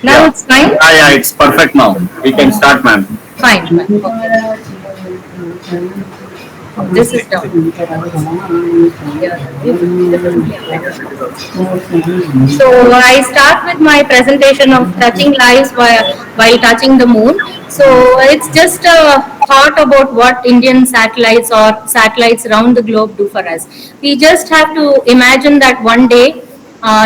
Now Yeah. it's fine? Yeah, it's perfect now. We can start, ma'am. Fine, fine. Okay. Oh, this is down. Yeah, differently applied. So I start with my presentation of touching lives while touching the moon. So it's just a thought about what Indian satellites or satellites around the globe do for us. We just have to imagine that one day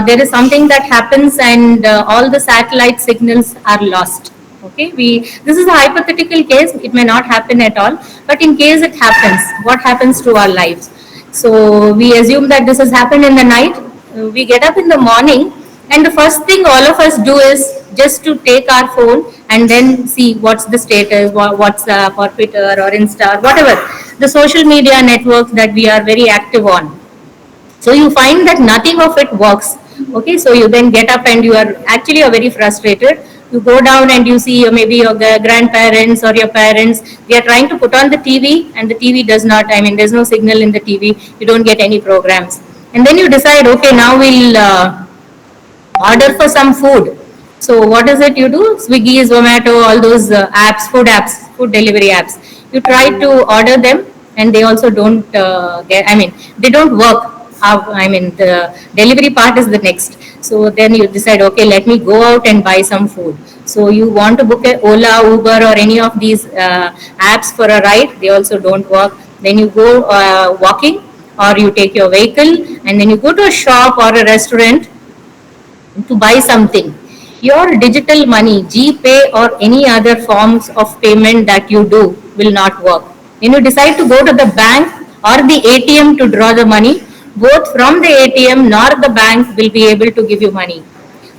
there is something that happens and all the satellite signals are lost. Okay, we this is a hypothetical case. It may not happen at all, but in case it happens, what happens to our lives? So we assume that this has happened in the night. We get up in the morning, and the first thing all of us do is just to take our phone and then see what's the status, WhatsApp or Twitter or Insta or whatever the social media networks that we are very active on. So you find that nothing of it works. Okay, so you then get up and you are actually very frustrated. You go down and you see maybe your grandparents or your parents, they are trying to put on the TV and the TV does not, I mean, there's no signal in the TV, you don't get any programs. And then you decide, okay, now we'll order for some food. So what is it you do? Swiggy, Zomato, all those apps, food delivery apps. You try to order them, and they also don't get. I mean, they don't work. I mean, the delivery part is the next. So then you decide, okay, let me go out and buy some food. So you want to book a Ola, Uber, or any of these apps for a ride. They also don't work. Then you go walking, or you take your vehicle, and then you go to a shop or a restaurant to buy something. Your digital money, GPay or any other forms of payment that you do will not work. When you decide to go to the bank or the ATM to draw the money, both from the ATM nor the bank will be able to give you money.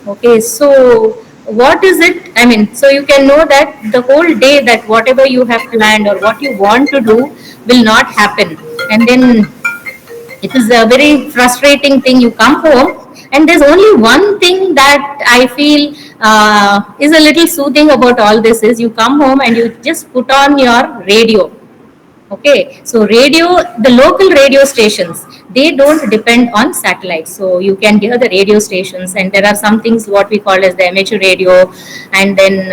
Okay, so what is it? I mean, so you can know that the whole day that whatever you have planned or what you want to do will not happen. And then it is a very frustrating thing. You come home and there's only one thing that I feel is a little soothing about all this is you come home and you just put on your radio. Okay, so radio, the local radio stations, they don't depend on satellites. So you can hear the radio stations, and there are some things what we call as the amateur radio, and then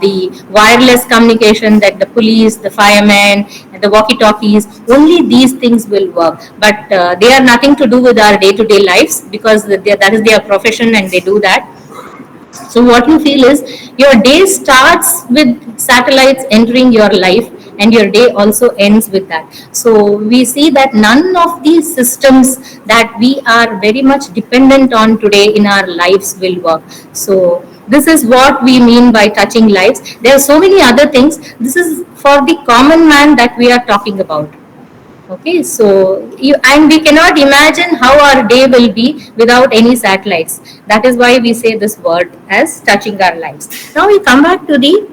the wireless communication that the police, the firemen, and the walkie-talkies. Only these things will work, but they are nothing to do with our day-to-day lives because that is their profession and they do that. So what you feel is your day starts with satellites entering your life and your day also ends with that. So we see that none of these systems that we are very much dependent on today in our lives will work. So this is what we mean by touching lives. There are so many other things. This is for the common man that we are talking about. Okay, so you and we cannot imagine how our day will be without any satellites. That is why we say this word as touching our lives. Now we come back to the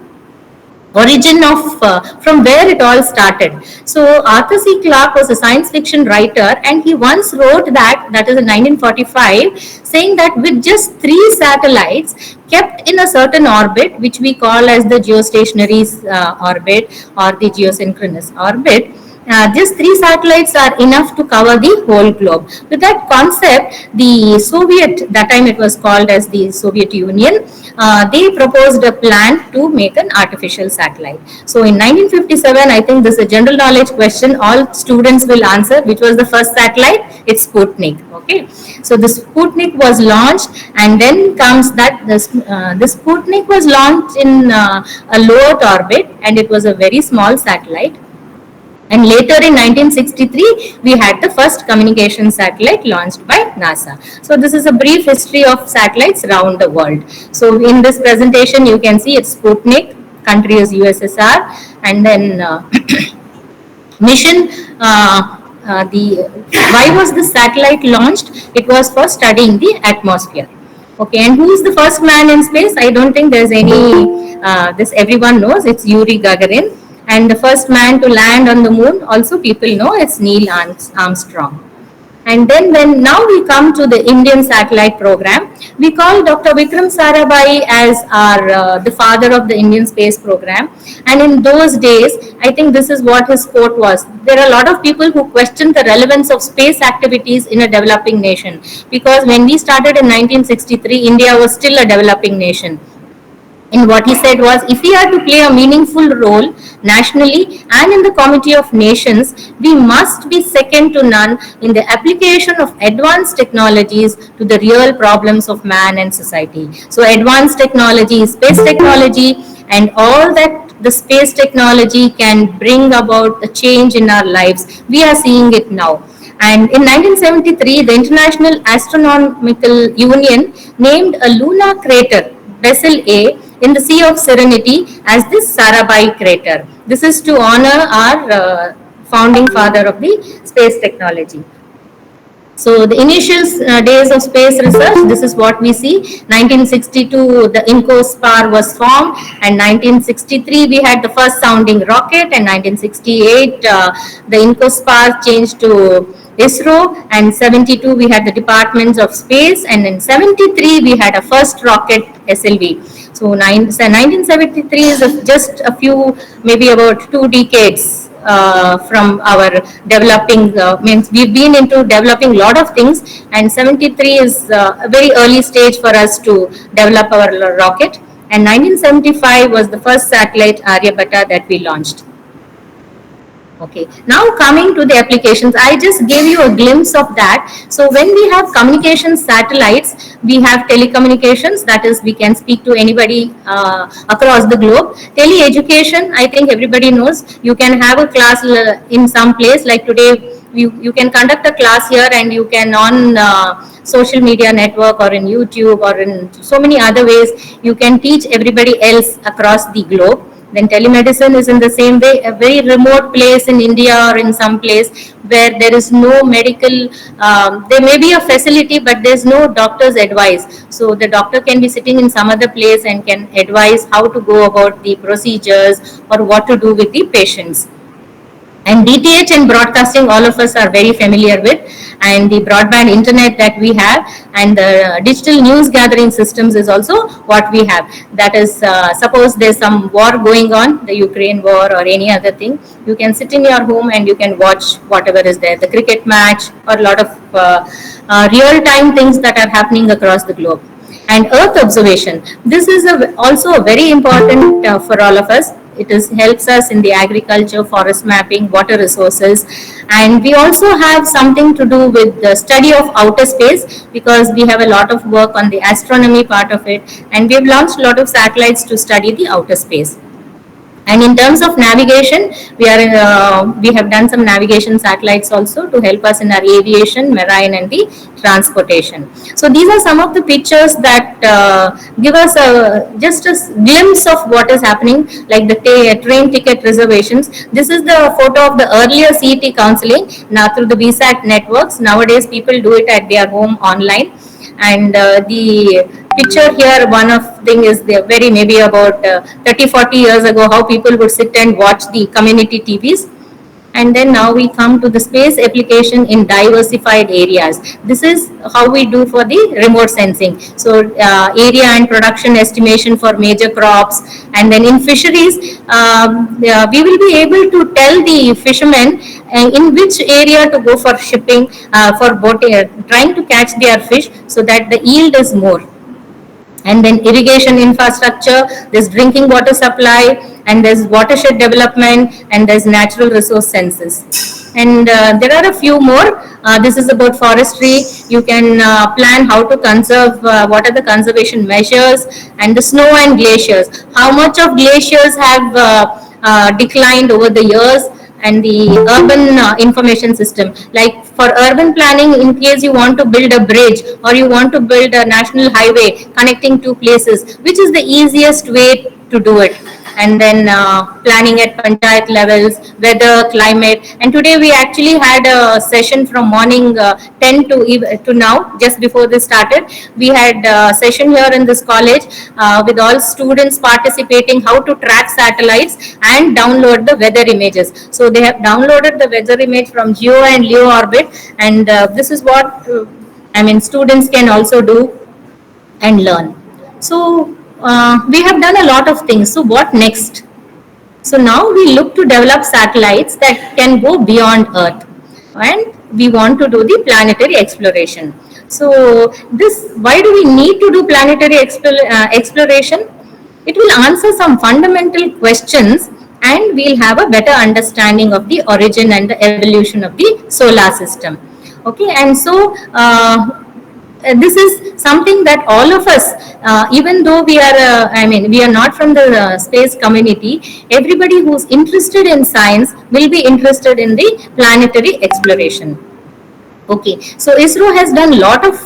origin of from where it all started. So Arthur C. Clarke was a science fiction writer, and he once wrote that is in 1945, saying that with just 3 satellites kept in a certain orbit, which we call as the geostationary orbit or the geosynchronous orbit, just 3 satellites are enough to cover the whole globe. With that concept, the Soviet, that time it was called as the Soviet Union, they proposed a plan to make an artificial satellite. So in 1957, I think this is a general knowledge question all students will answer. Which was the first satellite? It's Sputnik. Okay, so the Sputnik was launched, and then comes that the Sputnik was launched in a low Earth orbit, and it was a very small satellite. And later in 1963, we had the first communication satellite launched by NASA. So this is a brief history of satellites around the world. So in this presentation, you can see it's Sputnik, country is USSR, and then mission, the why was this satellite launched? It was for studying the atmosphere. Okay, and who is the first man in space? I don't think there's any, this everyone knows, it's Yuri Gagarin. And the first man to land on the moon, also people know, it's Neil Armstrong. And then when now we come to the Indian satellite program, we call Dr. Vikram Sarabhai as our the father of the Indian space program. And in those days, I think this is what his quote was. There are a lot of people who question the relevance of space activities in a developing nation, because when we started in 1963, India was still a developing nation. And what he said was, if we are to play a meaningful role nationally and in the Committee of Nations, we must be second to none in the application of advanced technologies to the real problems of man and society. So advanced technology, space technology, and all that the space technology can bring about a change in our lives. We are seeing it now. And in 1973, the International Astronomical Union named a lunar crater, Bessel A, in the Sea of Serenity as the Sarabai crater. This is to honor our founding father of the space technology. So the initial days of space research, this is what we see. 1962, the INCOSPAR was formed, and 1963 we had the first sounding rocket, and 1968 the INCOSPAR changed to ISRO, and 72 we had the Departments of Space, and in 73 we had a first rocket, SLV. So 1973 is just a few, maybe about 2 decades from our developing, means we've been into developing a lot of things, and 73 is a very early stage for us to develop our rocket, and 1975 was the first satellite Aryabhatta that we launched. Okay, now coming to the applications, I just gave you a glimpse of that. So when we have communication satellites, we have telecommunications, that is we can speak to anybody across the globe. Tele-education, I think everybody knows, you can have a class in some place, like today you can conduct a class here, and you can on social media network or in YouTube or in so many other ways, you can teach everybody else across the globe. Then telemedicine is in the same way, a very remote place in India or in some place where there is no medical, there may be a facility but there is no doctor's advice. So the doctor can be sitting in some other place and can advise how to go about the procedures or what to do with the patients. And DTH and broadcasting, all of us are very familiar with, and the broadband internet that we have, and the digital news gathering systems is also what we have. That is, suppose there's some war going on, the Ukraine war or any other thing, you can sit in your home and you can watch whatever is there, the cricket match or a lot of real-time things that are happening across the globe. And earth observation, this is also very important for all of us. It helps us in the agriculture, forest mapping, water resources, and we also have something to do with the study of outer space, because we have a lot of work on the astronomy part of it, and we have launched a lot of satellites to study the outer space. And in terms of navigation, we have done some navigation satellites also to help us in our aviation, marine, and the transportation. So these are some of the pictures that give us just a glimpse of what is happening, like the train ticket reservations. This is the photo of the earlier CET counseling, now through the BSAT networks. Nowadays people do it at their home online. And the picture here, one of thing is very maybe about 30-40 years ago, how people would sit and watch the community TVs. And then now we come to the space application in diversified areas. This is how we do for the remote sensing. So area and production estimation for major crops. And then in fisheries, we will be able to tell the fishermen in which area to go for shipping, for boating, trying to catch their fish so that the yield is more. And then irrigation infrastructure, there's drinking water supply, and there's watershed development, and there's natural resource census. And there are a few more. This is about forestry. You can plan how to conserve, what are the conservation measures, and the snow and glaciers. How much of glaciers have declined over the years, and the urban information system. Like for urban planning, in case you want to build a bridge or you want to build a national highway connecting two places, which is the easiest way to do it? And then planning at panchayat levels, weather, climate. And today we actually had a session from morning 10 to now, just before this started. We had a session here in this college with all students participating how to track satellites and download the weather images. So they have downloaded the weather image from Geo and Leo orbit, and this is what students can also do and learn. So we have done a lot of things. So what next? So now we look to develop satellites that can go beyond Earth, and we want to do the planetary exploration. So why do we need to do planetary exploration? It will answer some fundamental questions and we'll have a better understanding of the origin and the evolution of the solar system. Okay, and so this is something that all of us, even though we are, we are not from the space community, everybody who's interested in science will be interested in the planetary exploration. Okay, so ISRO has done a lot of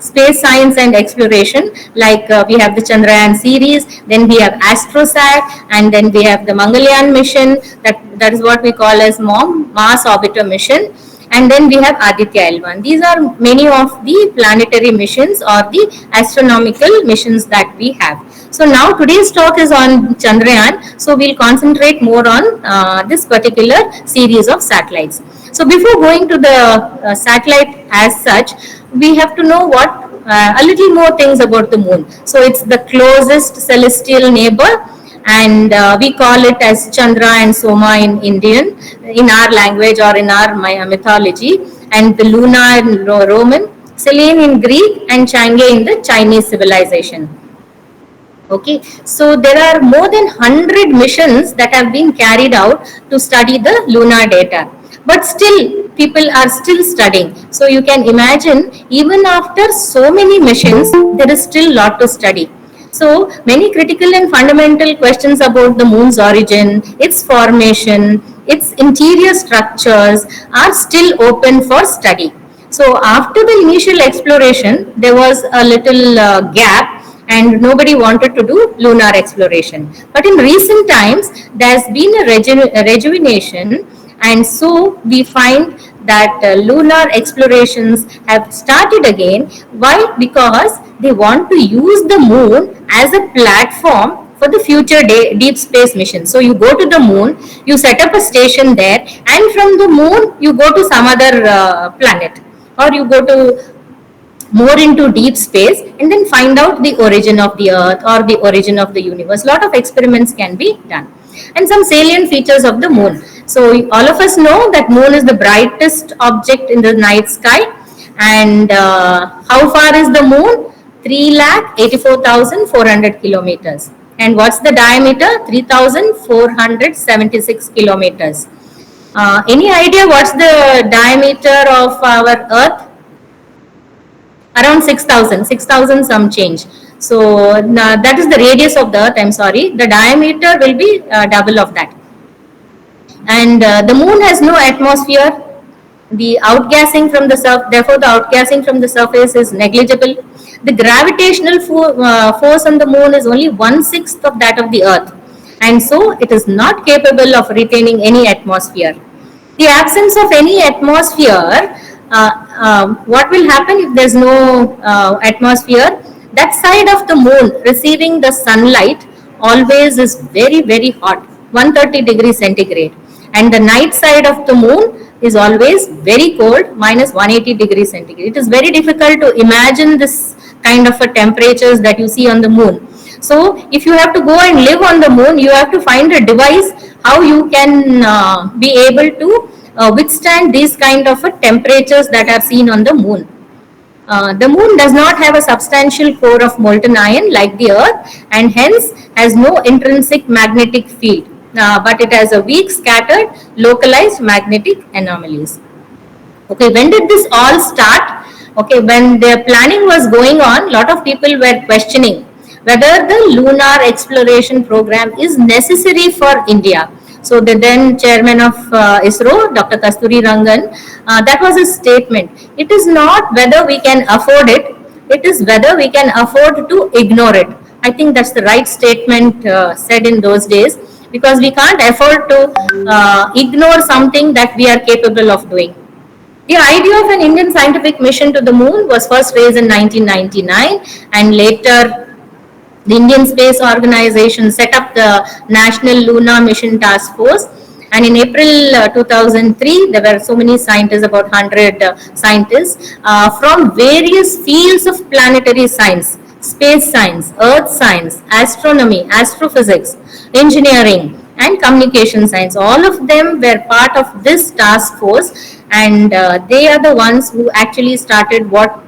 space science and exploration, like we have the Chandrayaan series, then we have AstroSat, and then we have the Mangalyaan mission, that is what we call as Mars Orbiter mission, and then we have Aditya L1. These are many of the planetary missions or the astronomical missions that we have. So now today's talk is on Chandrayaan, so we'll concentrate more on this particular series of satellites. So before going to the satellite as such, we have to know what a little more things about the moon. So it's the closest celestial neighbor, and we call it as Chandra and Soma in Indian, in our language or in our mythology, and the Luna in Roman, Selene in Greek, and Chang'e in the Chinese civilization. Okay, so there are more than 100 missions that have been carried out to study the lunar data. But still, people are still studying. So you can imagine, even after so many missions, there is still a lot to study. So many critical and fundamental questions about the moon's origin, its formation, its interior structures are still open for study. So after the initial exploration, there was a little gap and nobody wanted to do lunar exploration. But in recent times, there's been a rejuvenation, and so we find that lunar explorations have started again. Why? Because they want to use the moon as a platform for the future deep space mission. So you go to the moon, you set up a station there, and from the moon you go to some other planet, or you go to more into deep space and then find out the origin of the earth or the origin of the universe. A lot of experiments can be done. And some salient features of the moon. So all of us know that moon is the brightest object in the night sky. And how far is the moon? 3,84,400 kilometers. And what's the diameter? 3,476 kilometers. Any idea what's the diameter of our earth? Around 6,000 some change. So that is the radius of the earth, I'm sorry. The diameter will be double of that. And the moon has no atmosphere. The outgassing from the surface, therefore the outgassing from the surface is negligible. The gravitational force on the moon is only 1/6 of that of the earth. And so it is not capable of retaining any atmosphere. The absence of any atmosphere, what will happen if there's no atmosphere? That side of the moon receiving the sunlight always is very, very hot, 130 degrees centigrade. And the night side of the moon is always very cold, minus 180 degrees centigrade. It is very difficult to imagine this kind of a temperatures that you see on the moon. So if you have to go and live on the moon, you have to find a device how you can be able to withstand these kind of temperatures that are seen on the moon. The moon does not have a substantial core of molten iron like the earth, and hence has no intrinsic magnetic field, but it has a weak scattered localized magnetic anomalies. Okay, when did this all start? Okay, when the planning was going on, lot of people were questioning whether the lunar exploration program is necessary for India. So the then chairman of ISRO, Dr. Kasturi Rangan, that was his statement. It is not whether we can afford it, it is whether we can afford to ignore it. I think that's the right statement said in those days, because we can't afford to ignore something that we are capable of doing. The idea of an Indian scientific mission to the moon was first raised in 1999, and later the Indian Space Organization set up the National Lunar Mission Task Force, and in April 2003, there were so many scientists, about 100 scientists from various fields of planetary science, space science, earth science, astronomy, astrophysics, engineering, and communication science. All of them were part of this task force, and they are the ones who actually started what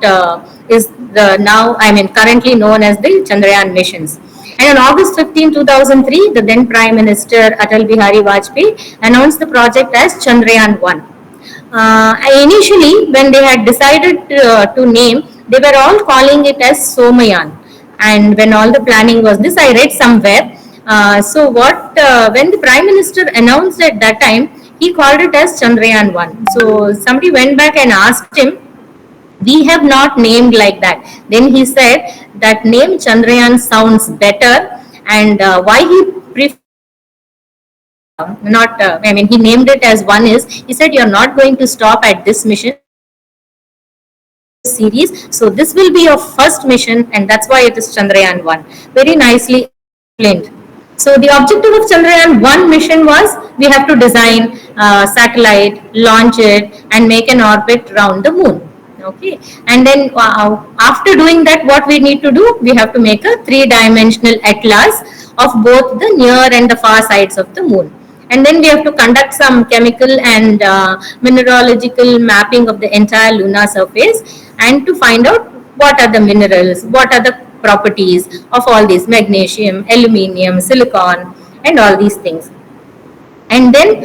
is currently known as the Chandrayaan missions. And on August 15, 2003, the then Prime Minister Atal Bihari Vajpayee announced the project as Chandrayaan 1. Initially, when they had decided to name, they were all calling it as Somayan. And when all the planning was this, I read somewhere. When the Prime Minister announced at that time, he called it as Chandrayaan 1. So somebody went back and asked him, we have not named like that. Then he said that name Chandrayaan sounds better, and why he preferred he named it as 1 is, he said, you're not going to stop at this mission series. So this will be your first mission, and that's why it is Chandrayaan 1. Very nicely explained. So the objective of Chandrayaan 1 mission was we have to design a satellite, launch it, and make an orbit around the moon. Okay, and then after doing that, what we need to do? We have to make a 3-dimensional atlas of both the near and the far sides of the moon. And then we have to conduct some chemical and mineralogical mapping of the entire lunar surface, and to find out what are the minerals, what are the properties of all these magnesium, aluminium, silicon, and all these things. And then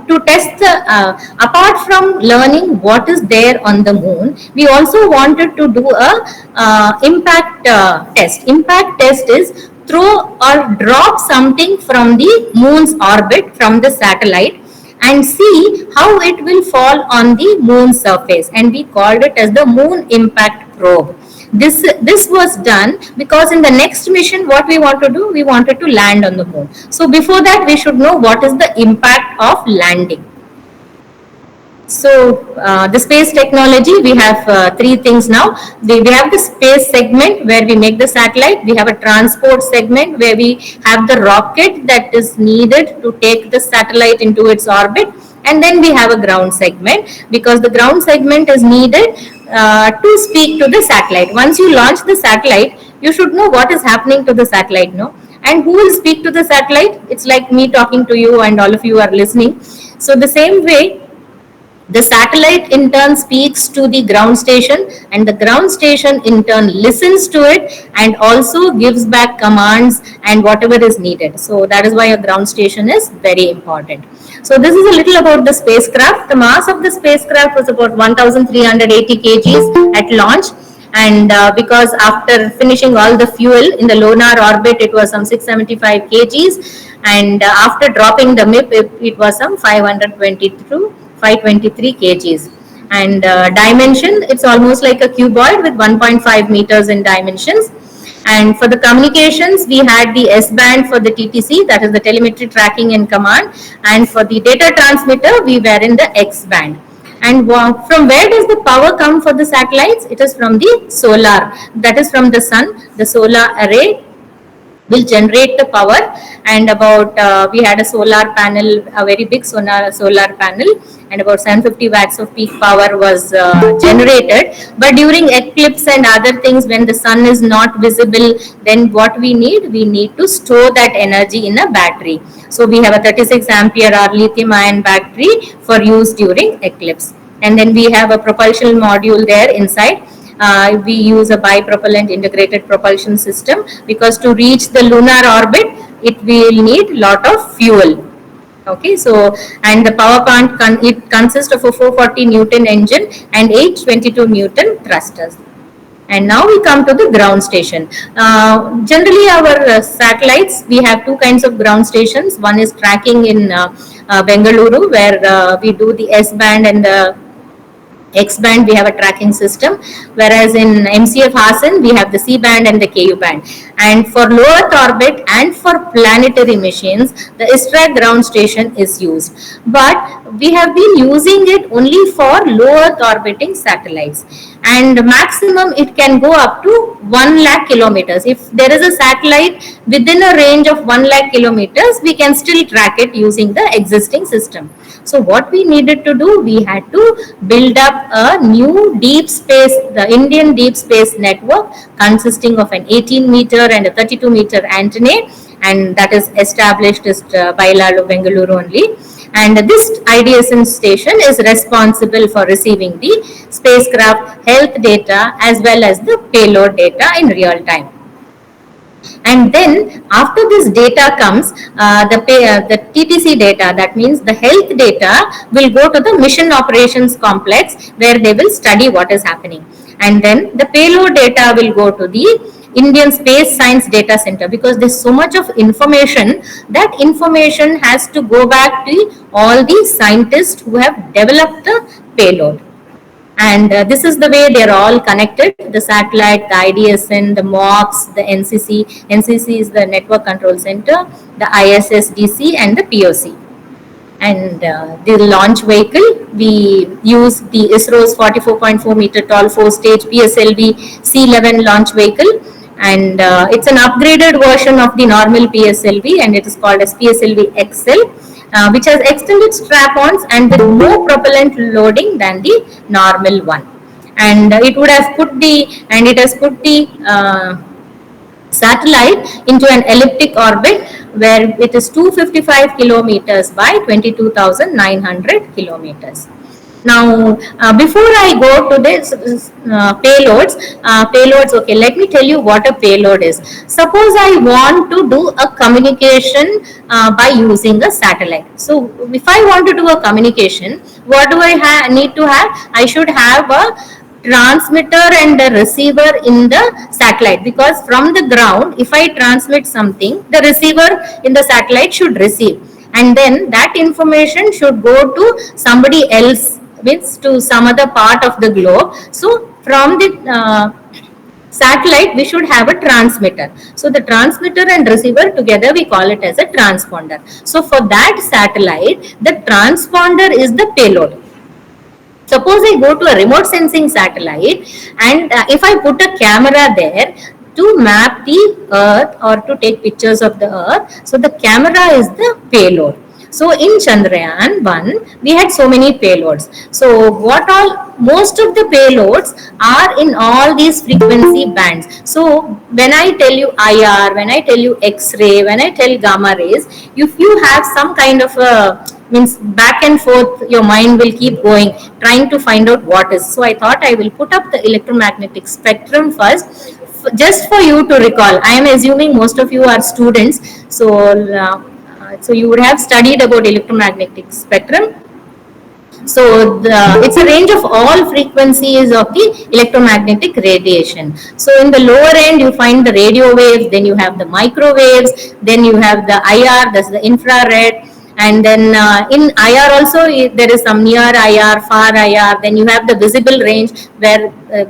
to test apart from learning what is there on the moon, we also wanted to do a impact test. Impact test is throw or drop something from the moon's orbit from the satellite and see how it will fall on the moon surface, and we called it as the moon impact probe. This was done because in the next mission, what we want to do, we wanted to land on the moon. So before that, we should know what is the impact of landing. So the space technology, we have 3 things now. We have the space segment where we make the satellite. We have a transport segment where we have the rocket that is needed to take the satellite into its orbit. And then we have a ground segment, because the ground segment is needed to speak to the satellite. Once you launch the satellite, you should know what is happening to the satellite, no? And who will speak to the satellite? It's like me talking to you and all of you are listening. So the same way, the satellite in turn speaks to the ground station, and the ground station in turn listens to it and also gives back commands and whatever is needed. So that is why a ground station is very important. So this is a little about the spacecraft. The mass of the spacecraft was about 1380 kgs at launch. And because after finishing all the fuel in the lunar orbit, it was some 675 kgs. And after dropping the MIP, it was some 523 kgs. And dimension, it's almost like a cuboid with 1.5 meters in dimensions. And for the communications, we had the S-band for the TTC, that is the telemetry tracking and command. And for the data transmitter, we were in the X-band. And from where does the power come for the satellites? It is from the solar, that is from the sun. The solar array will generate the power, and about we had a solar panel, a very big solar panel, and about 750 watts of peak power was generated. But during eclipse and other things, when the sun is not visible, then what we need to store that energy in a battery. So we have a 36 ampere hour lithium ion battery for use during eclipse. And then we have a propulsion module there inside. We use a bipropellant integrated propulsion system, because to reach the lunar orbit, it will need lot of fuel. Okay, so, and the power plant it consists of a 440 Newton engine and 822 Newton thrusters. And now we come to the ground station. Generally, our satellites, we have 2 kinds of ground stations. One is tracking in Bengaluru, where we do the S-band and the X-band, we have a tracking system, whereas in MCF Hassan, we have the C-band and the KU band. And for low Earth orbit and for planetary missions, the ISTRAC ground station is used. But we have been using it only for low Earth orbiting satellites. And maximum it can go up to 1 lakh kilometers. If there is a satellite within a range of 1 lakh kilometers, we can still track it using the existing system. So what we needed to do, we had to build up a new deep space, the Indian Deep Space Network, consisting of an 18-meter and a 32-meter antennae, and that is established by ISRO Bengaluru only. And this IDSN station is responsible for receiving the spacecraft health data as well as the payload data in real time. And then after this data comes, the TTC data, that means the health data, will go to the mission operations complex where they will study what is happening. And then the payload data will go to the Indian Space Science Data Center, because there's so much of information. That information has to go back to all the scientists who have developed the payload. And this is the way they're all connected: the satellite, the IDSN, the MOX, the NCC. NCC is the Network Control Center, the ISSDC, and the POC. And the launch vehicle, we use the ISRO's 44.4 meter tall 4-stage PSLV C11 launch vehicle. And it's an upgraded version of the normal PSLV, and it is called as PSLV XL. Which has extended strap-ons and with more propellant loading than the normal one. And it has put the satellite into an elliptic orbit where it is 255 kilometers by 22,900 kilometers. Now, before I go to this payloads, okay, let me tell you what a payload is. Suppose I want to do a communication by using a satellite. So, if I want to do a communication, what do I need to have? I should have a transmitter and a receiver in the satellite, because from the ground, if I transmit something, the receiver in the satellite should receive, and then that information should go to somebody else, means to some other part of the globe. So from the satellite, we should have a transmitter. So the transmitter and receiver together, we call it as a transponder. So for that satellite, the transponder is the payload. Suppose I go to a remote sensing satellite, and if I put a camera there to map the earth or to take pictures of the earth, so the camera is the payload. So in Chandrayaan 1, we had so many payloads. So most of the payloads are in all these frequency bands. So when I tell you IR, when I tell you X-ray, when I tell gamma rays, if you have some kind of a back and forth, your mind will keep going, trying to find out what is. So I thought I will put up the electromagnetic spectrum first, just for you to recall. I am assuming most of you are students, so you would have studied about electromagnetic spectrum. So it's a range of all frequencies of the electromagnetic radiation. So in the lower end, you find the radio waves, then you have the microwaves, then you have the IR, that's the infrared. And then in IR also, there is some near IR, far IR. Then you have the visible range, where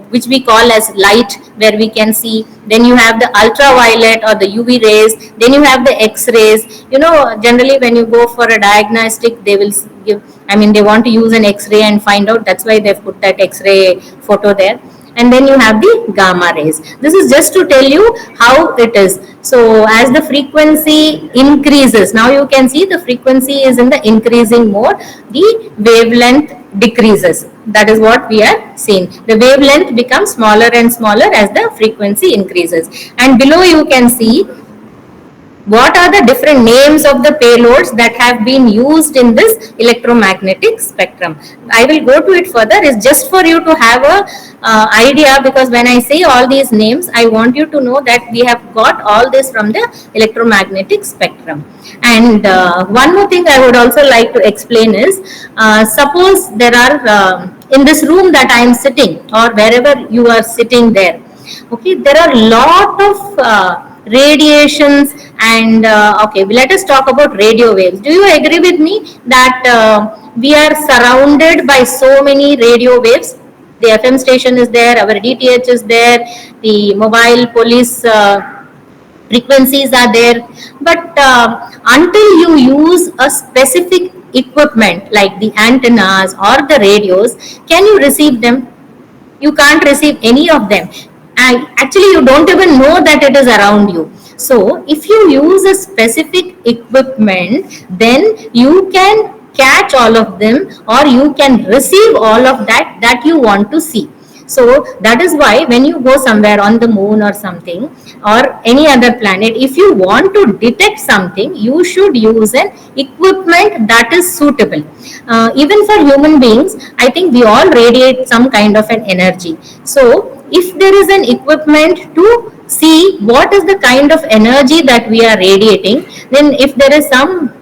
which we call as light, where we can see. Then you have the ultraviolet or the UV rays. Then you have the X-rays. You know, generally when you go for a diagnostic, they will give, they want to use an X-ray and find out. That's why they've put that X-ray photo there. And then you have the gamma rays. This is just to tell you how it is. So as the frequency increases, now you can see the frequency is in the increasing mode, the wavelength decreases. That is what we are seeing. The wavelength becomes smaller and smaller as the frequency increases. And below you can see what are the different names of the payloads that have been used in this electromagnetic spectrum. I will go to it further. It's just for you to have a idea, because when I say all these names, I want you to know that we have got all this from the electromagnetic spectrum. And one more thing I would also like to explain is, suppose there are, in this room that I am sitting, or wherever you are sitting there, okay, there are a lot of radiations, and okay, let us talk about radio waves. Do you agree with me that we are surrounded by so many radio waves? The FM station is there, our DTH is there, the mobile police frequencies are there, but until you use a specific equipment like the antennas or the radios, can you receive them? You can't receive any of them. And actually, you don't even know that it is around you. So if you use a specific equipment, then you can catch all of them, or you can receive all of that you want to see. So that is why when you go somewhere on the moon or something or any other planet, if you want to detect something, you should use an equipment that is suitable. Even for human beings, I think we all radiate some kind of an energy. So if there is an equipment to see what is the kind of energy that we are radiating, then if there is some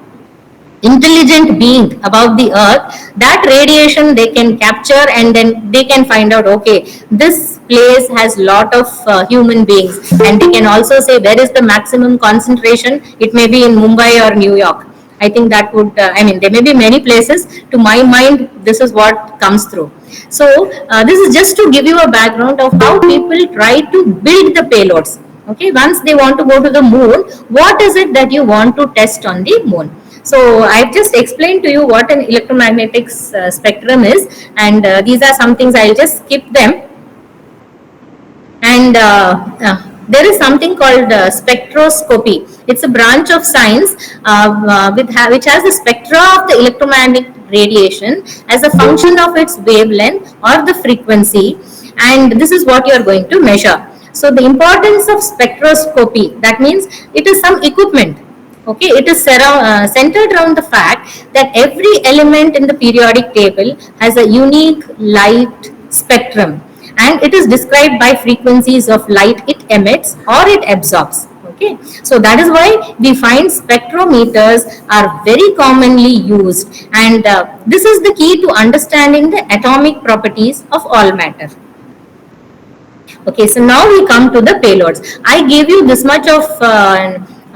intelligent being above the earth, that radiation they can capture, and then they can find out, okay, this place has lot of human beings, and they can also say where is the maximum concentration. It may be in Mumbai or New York. I think that would, there may be many places. To my mind, this is what comes through. So this is just to give you a background of how people try to build the payloads. Okay, once they want to go to the moon, what is it that you want to test on the moon? So I've just explained to you what an electromagnetic spectrum is, and these are some things. I'll just skip them. And there is something called spectroscopy. It's a branch of science which has the spectra of the electromagnetic radiation as a function of its wavelength or the frequency, and this is what you are going to measure. So the importance of spectroscopy, that means it is some equipment. Okay, it is centered around the fact that every element in the periodic table has a unique light spectrum, and it is described by frequencies of light it emits or it absorbs. Okay, so that is why we find spectrometers are very commonly used, and this is the key to understanding the atomic properties of all matter. Okay, so now we come to the payloads. I gave you this much of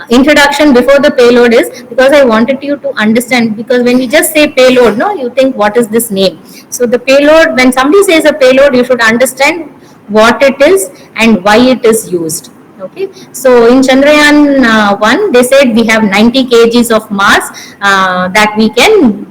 introduction before the payload is because I wanted you to understand, because when we just say payload, no, you think what is this name? So the payload, when somebody says a payload, you should understand what it is and why it is used. Okay, so in Chandrayaan 1, they said we have 90 kgs of mass that we can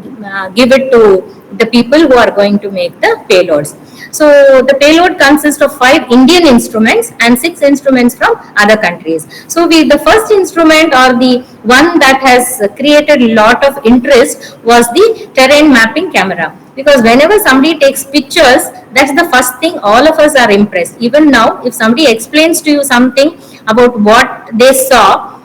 give it to the people who are going to make the payloads. So the payload consists of 5 Indian instruments and 6 instruments from other countries. So the first instrument, or the one that has created a lot of interest, was the terrain mapping camera. Because whenever somebody takes pictures, that's the first thing all of us are impressed. Even now, if somebody explains to you something about what they saw,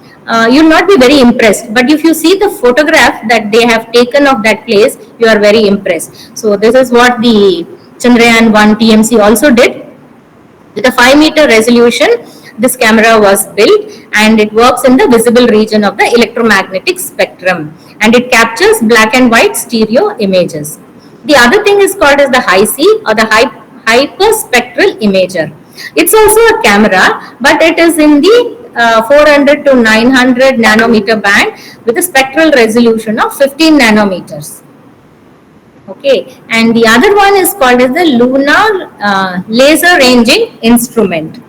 you'll not be very impressed. But if you see the photograph that they have taken of that place, you are very impressed. So this is what the Chandrayaan 1 TMC also did. With a 5-meter resolution, this camera was built, and it works in the visible region of the electromagnetic spectrum, and it captures black and white stereo images. The other thing is called as the HIC, or the hyperspectral imager. It's also a camera, but it is in the 400 to 900 nanometer band with a spectral resolution of 15 nanometers. Okay, and the other one is called as the lunar laser ranging instrument.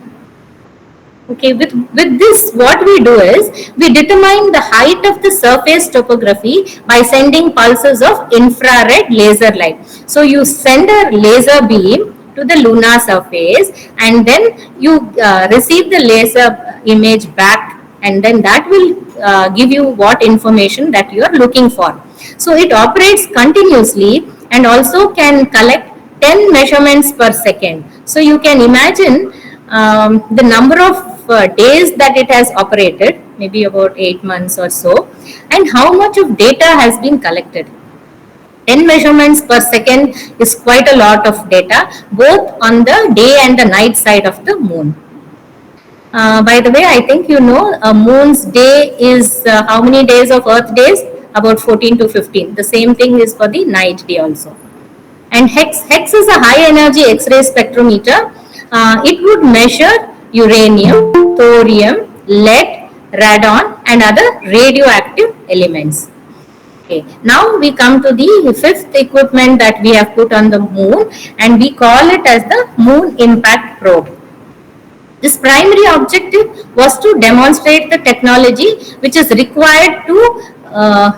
Okay, with this, what we do is we determine the height of the surface topography by sending pulses of infrared laser light. So you send a laser beam to the lunar surface, and then you receive the laser image back, and then that will give you what information that you are looking for. So it operates continuously and also can collect 10 measurements per second. So you can imagine the number of days that it has operated, maybe about 8 months or so, and how much of data has been collected. 10 measurements per second is quite a lot of data, both on the day and the night side of the moon. By the way, I think you know moon's day is how many days of Earth days? About 14 to 15. The same thing is for the night day also. And HEX is a high energy X-ray spectrometer. It would measure uranium, thorium, lead, radon, and other radioactive elements. Okay. Now we come to the fifth equipment that we have put on the moon, and we call it as the Moon Impact Probe. This primary objective was to demonstrate the technology which is required to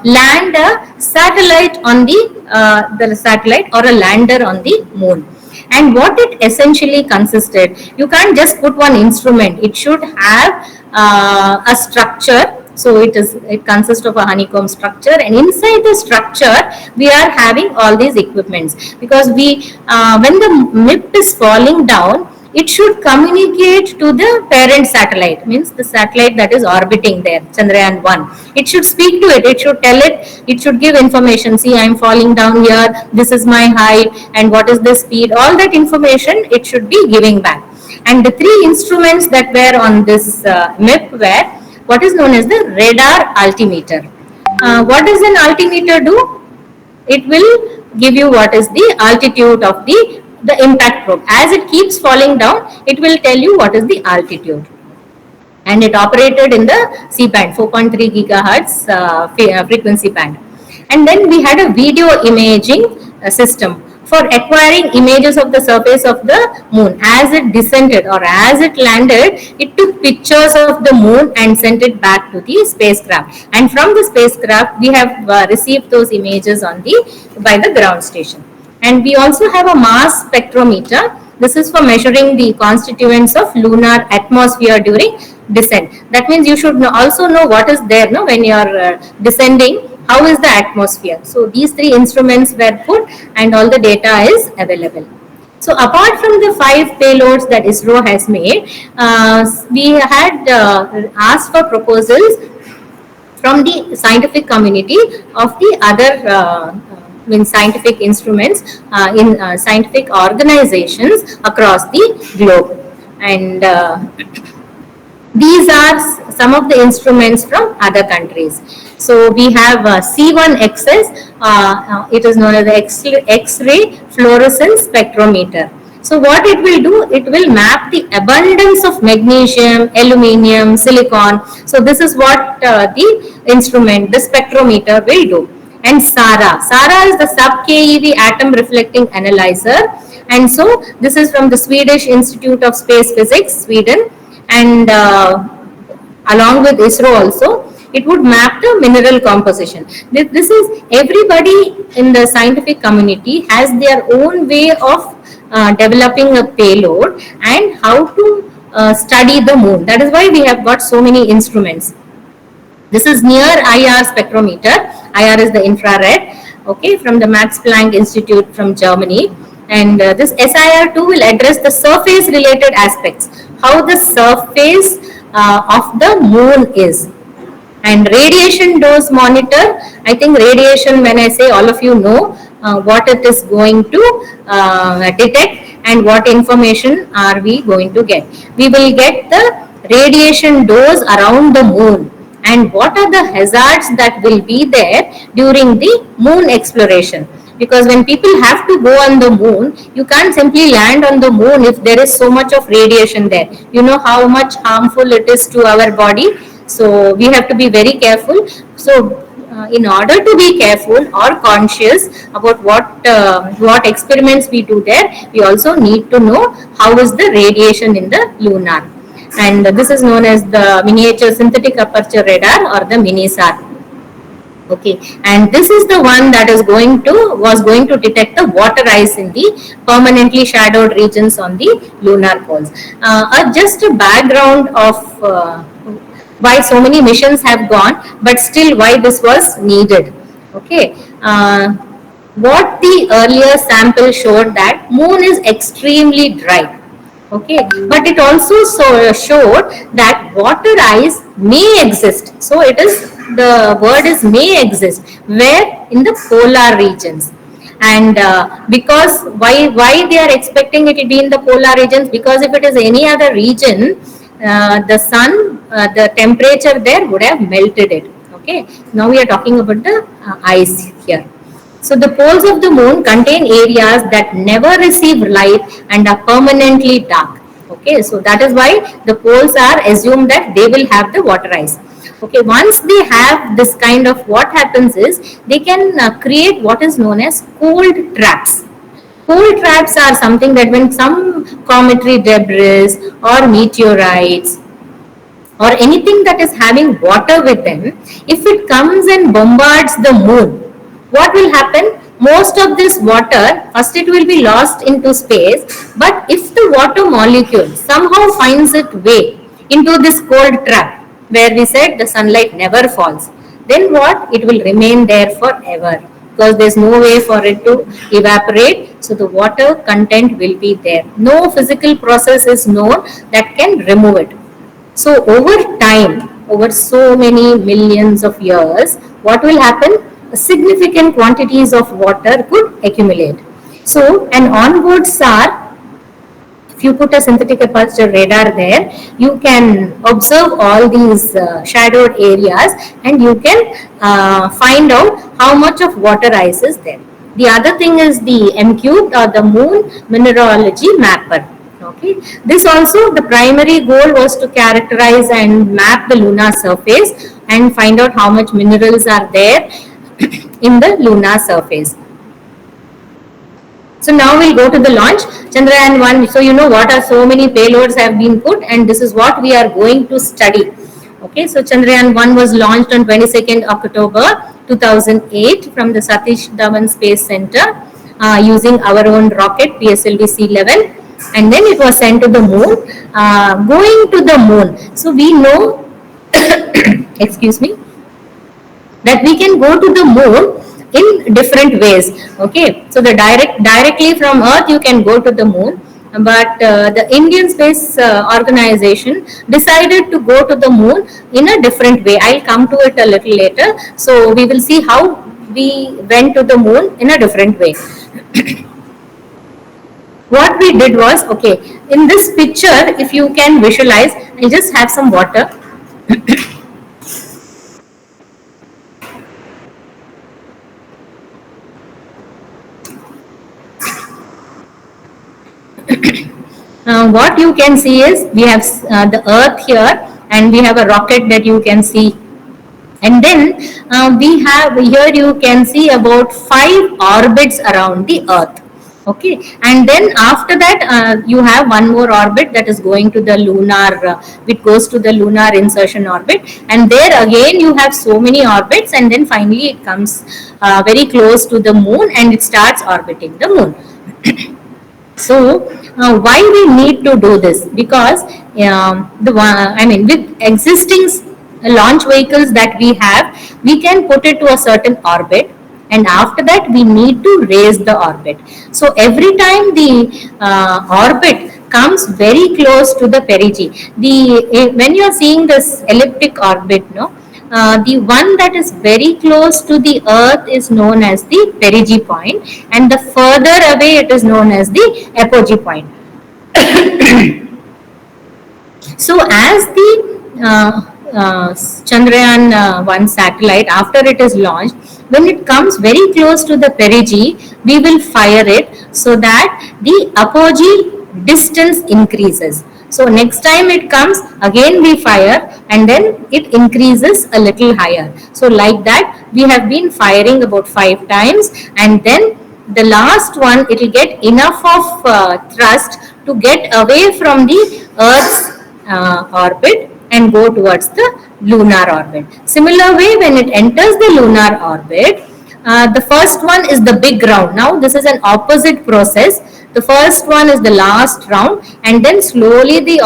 land a satellite on the satellite or a lander on the moon. And what it essentially consisted, you can't just put one instrument. It should have a structure So it consists of a honeycomb structure, and inside the structure we are having all these equipments, because when the MIP is falling down, it should communicate to the parent satellite, means the satellite that is orbiting there, Chandrayaan 1. It should speak to it, it should tell it, it should give information. See, I am falling down here, this is my height, and what is the speed. All that information it should be giving back. And the three instruments that were on this MIP were what is known as the radar altimeter. What does an altimeter do? It will give you what is the altitude of the impact probe. As it keeps falling down, it will tell you what is the altitude. And it operated in the C band, 4.3 gigahertz frequency band. And then we had a video imaging system for acquiring images of the surface of the moon. As it descended or as it landed, it took pictures of the moon and sent it back to the spacecraft. And from the spacecraft, we have received those images by the ground station. And we also have a mass spectrometer. This is for measuring the constituents of lunar atmosphere during descent. That means you should also know what is there when you are descending. How is the atmosphere? So these three instruments were put and all the data is available. So apart from the 5 payloads that ISRO has made, we had asked for proposals from the scientific community of the other scientific instruments in scientific organizations across the globe. And these are some of the instruments from other countries. So we have C1XS, it is known as the X-ray fluorescence spectrometer. So what it will do, it will map the abundance of magnesium, aluminium, silicon. So this is what the instrument, the spectrometer will do. And SARA is the sub-keV atom reflecting analyzer. And so this is from the Swedish Institute of Space Physics, Sweden. And along with ISRO also, it would map the mineral composition. This is, everybody in the scientific community has their own way of developing a payload and how to study the moon. That is why we have got so many instruments. This is near IR spectrometer. IR is the infrared, okay, from the Max Planck Institute from Germany. And this SIR2 will address the surface related aspects, how the surface of the moon is. And radiation dose monitor, I think radiation, when I say, all of you know what it is going to detect and what information are we going to get. We will get the radiation dose around the moon and what are the hazards that will be there during the moon exploration. Because when people have to go on the moon, you can't simply land on the moon if there is so much of radiation there. You know how much harmful it is to our body. So we have to be very careful. So in order to be careful or conscious about what experiments we do there, we also need to know how is the radiation in the lunar. And this is known as the miniature synthetic aperture radar or the MINISAR. Okay, and this is the one that was going to detect the water ice in the permanently shadowed regions on the lunar poles. Just a background of why so many missions have gone, but still why this was needed. Okay, what the earlier sample showed that moon is extremely dry. Okay, but it also showed that water ice may exist. So it is, the word is may exist, where in the polar regions. And because why they are expecting it to be in the polar regions, because if it is any other region, the sun, the temperature there would have melted it. Okay, now we are talking about the ice here. So the poles of the moon contain areas that never receive light and are permanently dark. Okay, so that is why the poles are assumed that they will have the water ice. Okay, once they have this kind of, what happens is they can create what is known as cold traps. Cold traps are something that when some cometary debris or meteorites or anything that is having water with them, if it comes and bombards the moon, what will happen? Most of this water, first it will be lost into space, but if the water molecule somehow finds its way into this cold trap, where we said the sunlight never falls, then what? It will remain there forever because there's no way for it to evaporate. So the water content will be there. No physical process is known that can remove it. So over time, over so many millions of years, what will happen? Significant quantities of water could accumulate. So an onboard SAR, if you put a synthetic aperture radar there, you can observe all these shadowed areas and you can find out how much of water ice is there. The other thing is the M-Cube or the Moon Mineralogy Mapper. Okay. This also, the primary goal was to characterize and map the lunar surface and find out how much minerals are there in the lunar surface. So now we'll go to the launch. Chandrayaan 1, so you know what are so many payloads have been put, and this is what we are going to study. Okay, so Chandrayaan 1 was launched on 22nd October 2008 from the Satish Dhawan Space Center using our own rocket PSLV C11, and then it was sent to the moon. Going to the moon, so we know excuse me, that we can go to the moon in different ways. Okay, so the directly from Earth you can go to the moon, but the Indian Space Organization decided to go to the moon in a different way. I'll come to it a little later. So we will see how we went to the moon in a different way. What we did was, okay, in this picture, if you can visualize, I just have some water. What you can see is we have the Earth here, and we have a rocket that you can see, and then we have here you can see about 5 orbits around the Earth. Okay, and then after that you have one more orbit that is going to the lunar, it goes to the lunar insertion orbit, and there again you have so many orbits, and then finally it comes very close to the moon and it starts orbiting the moon. So why we need to do this? Because with existing launch vehicles that we have, we can put it to a certain orbit, and after that we need to raise the orbit. So every time the orbit comes very close to the perigee, when you are seeing this elliptic orbit, the one that is very close to the Earth is known as the perigee point, and the further away it is known as the apogee point. So as the Chandrayaan 1 satellite, after it is launched, when it comes very close to the perigee, we will fire it so that the apogee distance increases. So next time it comes, again we fire, and then it increases a little higher. So like that we have been firing about 5 times, and then the last one it will get enough of thrust to get away from the Earth's orbit and go towards the lunar orbit. Similar way, when it enters the lunar orbit, the first one is the big round. Now this is an opposite process. The first one is the last round, and then slowly the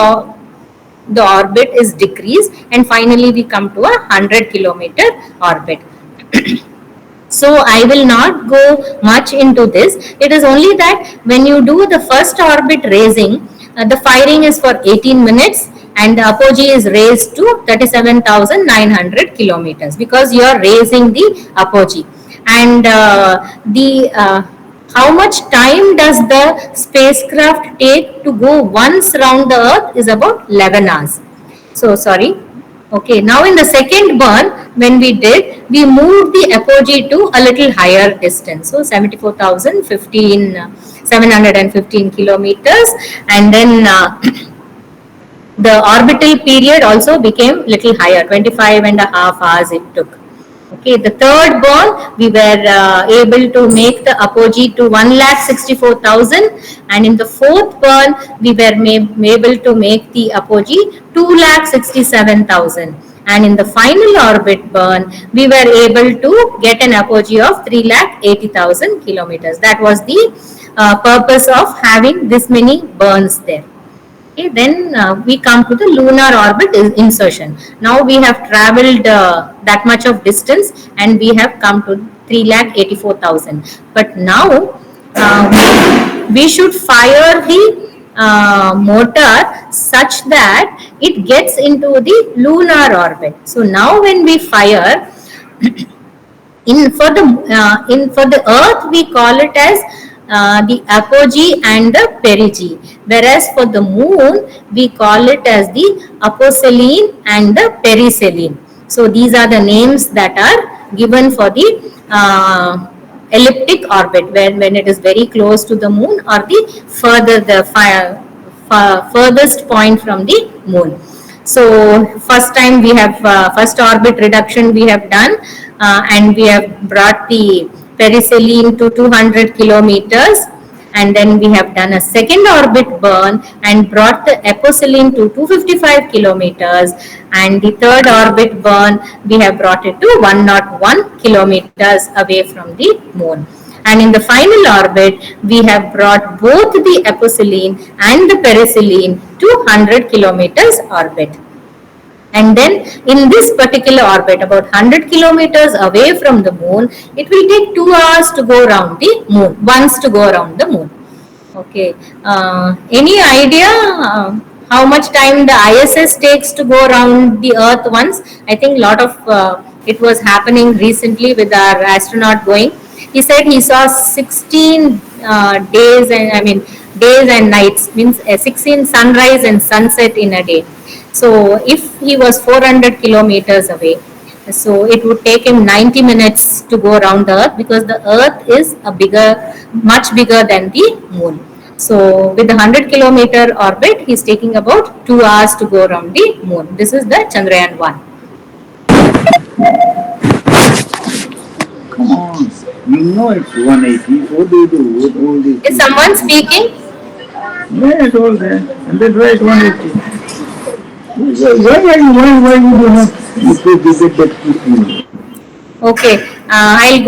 orbit is decreased, and finally we come to a 100-kilometer orbit. So I will not go much into this. It is only that when you do the first orbit raising, the firing is for 18 minutes, and the apogee is raised to 37,900 kilometers because you are raising the apogee. And how much time does the spacecraft take to go once round the Earth is about 11 hours. So sorry. Okay, now in the second burn, when we did, we moved the apogee to a little higher distance. So 715 kilometers, and then the orbital period also became little higher, 25.5 hours it took. Okay, the third burn, we were able to make the apogee to 1,64,000, and in the fourth burn, we were able to make the apogee 2,67,000. And in the final orbit burn, we were able to get an apogee of 3,80,000 kilometers. That was the purpose of having this many burns there. Okay, then we come to the lunar orbit insertion. Now we have traveled that much of distance and we have come to 3,84,000. But now we should fire the motor such that it gets into the lunar orbit. So now when we fire, for the Earth we call it as the apogee and the perigee, whereas for the Moon we call it as the aposelene and the periselene. So these are the names that are given for the elliptic orbit, when it is very close to the Moon or the furthest point from the Moon. So first time we have first orbit reduction we have done, and we have brought the periselene to 200 kilometers, and then we have done a second orbit burn and brought the aposelene to 255 kilometers, and the third orbit burn we have brought it to 101 kilometers away from the Moon. And in the final orbit, we have brought both the aposelene and the periselene to 100 kilometers orbit. And then in this particular orbit, about 100 kilometers away from the Moon, it will take 2 hours to go around the Moon, once to go around the Moon. Okay. Any idea how much time the ISS takes to go around the Earth once? I think a lot of it was happening recently with our astronaut going. He said he saw 16 days and nights, means 16 sunrise and sunset in a day. So if he was 400 kilometers away, so it would take him 90 minutes to go around the Earth, because the Earth is much bigger than the Moon. So with the 100 kilometer orbit, he is taking about 2 hours to go around the Moon. This is the Chandrayaan 1. Come on, you know it's 180. What do you do with all these? Is someone speaking? Yeah, it's all there. And then write 180. Why you do not get that quickly? Okay, I'll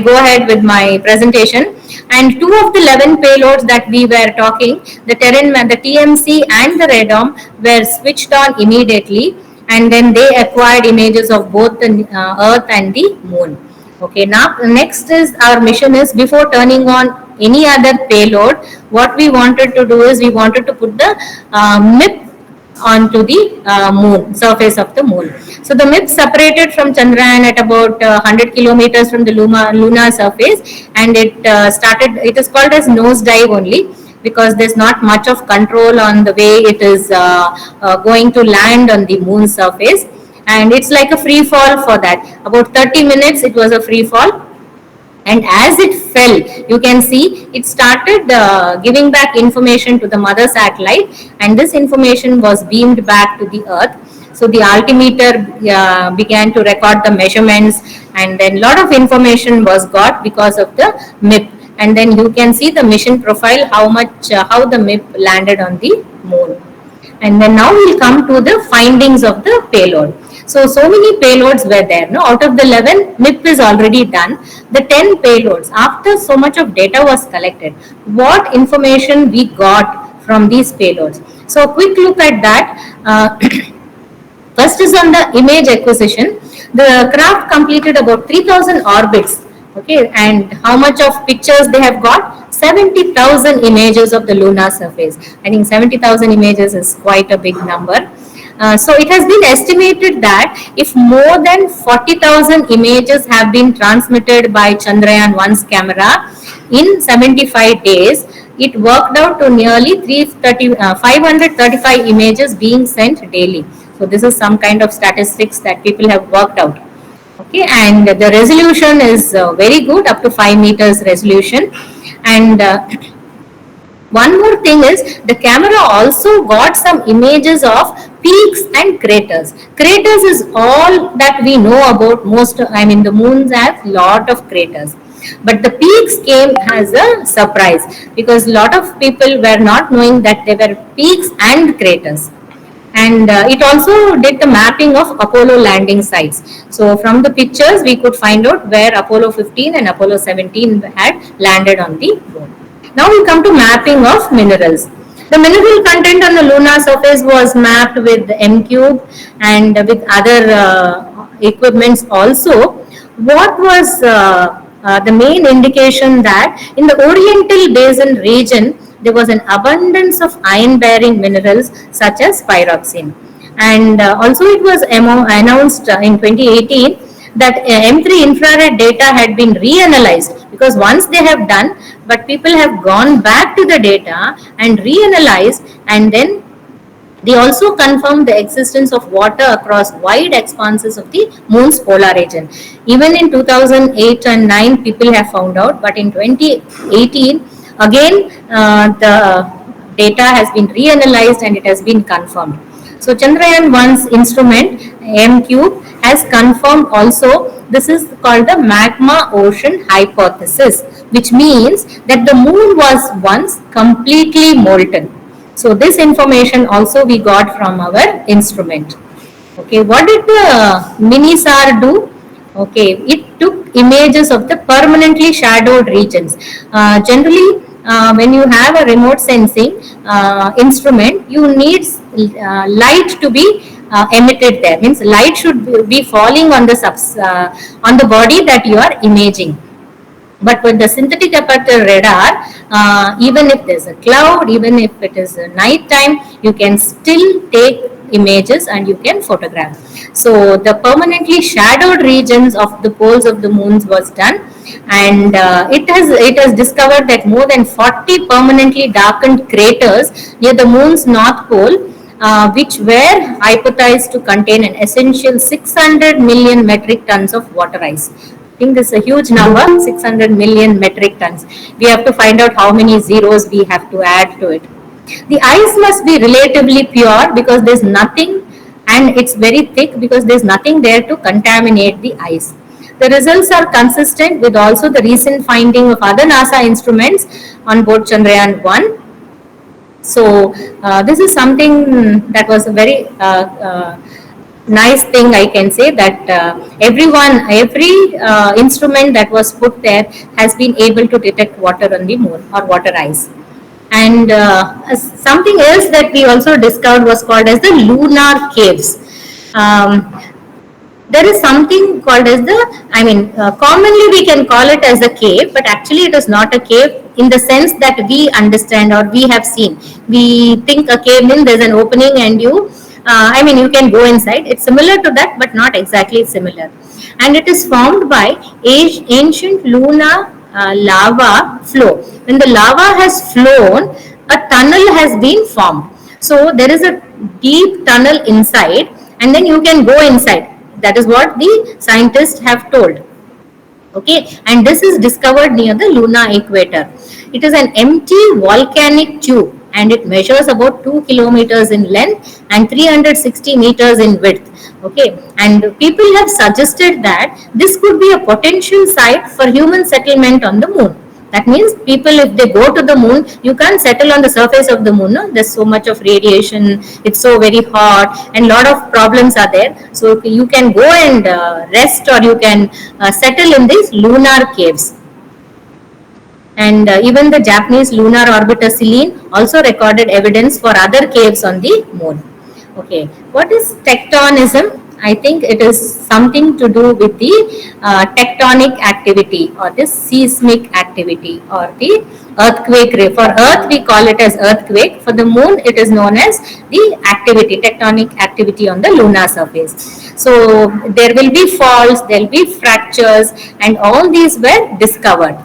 go ahead with my presentation. And 2 of the 11 payloads that we were talking, the TMC and the Radome, were switched on immediately, and then they acquired images of both the Earth and the Moon. Okay, now next is our mission is, before turning on any other payload, what we wanted to do is we wanted to put the MIP onto the Moon, surface of the Moon. So the MIP separated from Chandrayaan at about 100 kilometers from the lunar surface, and it is called as nose dive only, because there's not much of control on the way it is going to land on the Moon surface, and it's like a free fall for that. About 30 minutes it was a free fall. And as it fell, you can see it started giving back information to the mother satellite, and this information was beamed back to the Earth. So the altimeter began to record the measurements, and then a lot of information was got because of the MIP. And then you can see the mission profile, how the MIP landed on the Moon. And then now we'll come to the findings of the payload. So many payloads were there. No? Out of the 11, MIP is already done. The 10 payloads, after so much of data was collected, what information we got from these payloads? So a quick look at that. First is on the image acquisition. The craft completed about 3,000 orbits. Okay, and how much of pictures they have got? 70,000 images of the lunar surface. I think 70,000 images is quite a big number. So it has been estimated that if more than 40,000 images have been transmitted by Chandrayaan 1's camera in 75 days, it worked out to nearly 535 images being sent daily. So this is some kind of statistics that people have worked out. Okay, and the resolution is very good, up to 5 meters resolution. And one more thing is, the camera also got some images of peaks and craters. Craters is all that we know about. The moons have lot of craters. But the peaks came as a surprise, because a lot of people were not knowing that there were peaks and craters. And it also did the mapping of Apollo landing sites. So from the pictures we could find out where Apollo 15 and Apollo 17 had landed on the moon. Now we come to mapping of minerals. The mineral content on the lunar surface was mapped with M-Cube and with other equipments also. What was the main indication that in the Oriental Basin region, there was an abundance of iron-bearing minerals such as pyroxene. And also it was announced in 2018 that M3 infrared data had been reanalyzed, because once they have done, but people have gone back to the data and reanalyzed, and then they also confirmed the existence of water across wide expanses of the moon's polar region. Even in 2008 and 9 people have found out, but in 2018 again the data has been reanalyzed and it has been confirmed. So Chandrayaan 1's instrument M-Cube has confirmed also, this is called the magma ocean hypothesis, which means that the moon was once completely molten. So this information also we got from our instrument. Okay, what did the mini-SAR do? Okay, it took images of the permanently shadowed regions. Generally, when you have a remote sensing instrument, you need light to be emitted there. Means light should be falling on the body that you are imaging. But with the synthetic aperture radar, even if there's a cloud, even if it is a night time, you can still take images and you can photograph. So the permanently shadowed regions of the poles of the moons was done, and it has discovered that more than 40 permanently darkened craters near the moon's north pole, which were hypothesized to contain an essential 600 million metric tons of water ice. I think this is a huge number, 600 million metric tons. We have to find out how many zeros we have to add to it. The ice must be relatively pure because there's nothing, and it's very thick because there's nothing there to contaminate the ice. The results are consistent with also the recent finding of other NASA instruments on board Chandrayaan 1. So this is something that was a very nice thing, I can say, that every instrument that was put there has been able to detect water on the moon or water ice. And something else that we also discovered was called as the lunar caves. There is something called as commonly we can call it as a cave, but actually it is not a cave in the sense that we understand or we have seen. We think a cave means there's an opening and you can go inside. It's similar to that, but not exactly similar. And it is formed by ancient lunar lava flow. When the lava has flown, a tunnel has been formed. So there is a deep tunnel inside, and then you can go inside. That is what the scientists have told. Okay, and this is discovered near the lunar equator. It is an empty volcanic tube, and it measures about 2 kilometers in length and 360 meters in width. Okay, and people have suggested that this could be a potential site for human settlement on the moon. That means people, if they go to the moon, you can't settle on the surface of the moon. No? There's so much of radiation, it's so very hot, and a lot of problems are there. So you can go and rest, or you can settle in these lunar caves. And even the Japanese lunar orbiter Selene also recorded evidence for other caves on the moon. Okay, what is tectonism? I think it is something to do with the tectonic activity or the seismic activity or the earthquake. For Earth, we call it as earthquake. For the moon, it is known as the activity, tectonic activity on the lunar surface. So there will be faults, there will be fractures, and all these were discovered.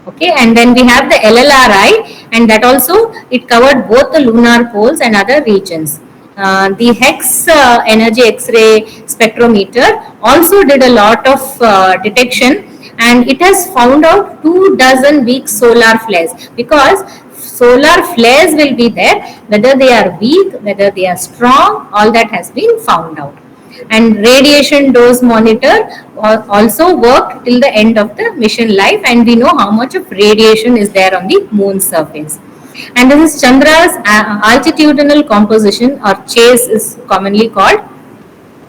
Okay, and then we have the LLRI, and that also it covered both the lunar poles and other regions. The Hex energy X-ray spectrometer also did a lot of detection, and it has found out 24 weak solar flares, because solar flares will be there, whether they are weak, whether they are strong, all that has been found out. And radiation dose monitor also worked till the end of the mission life, and we know how much of radiation is there on the moon's surface. And this is Chandra's altitudinal composition, or CHASE is commonly called.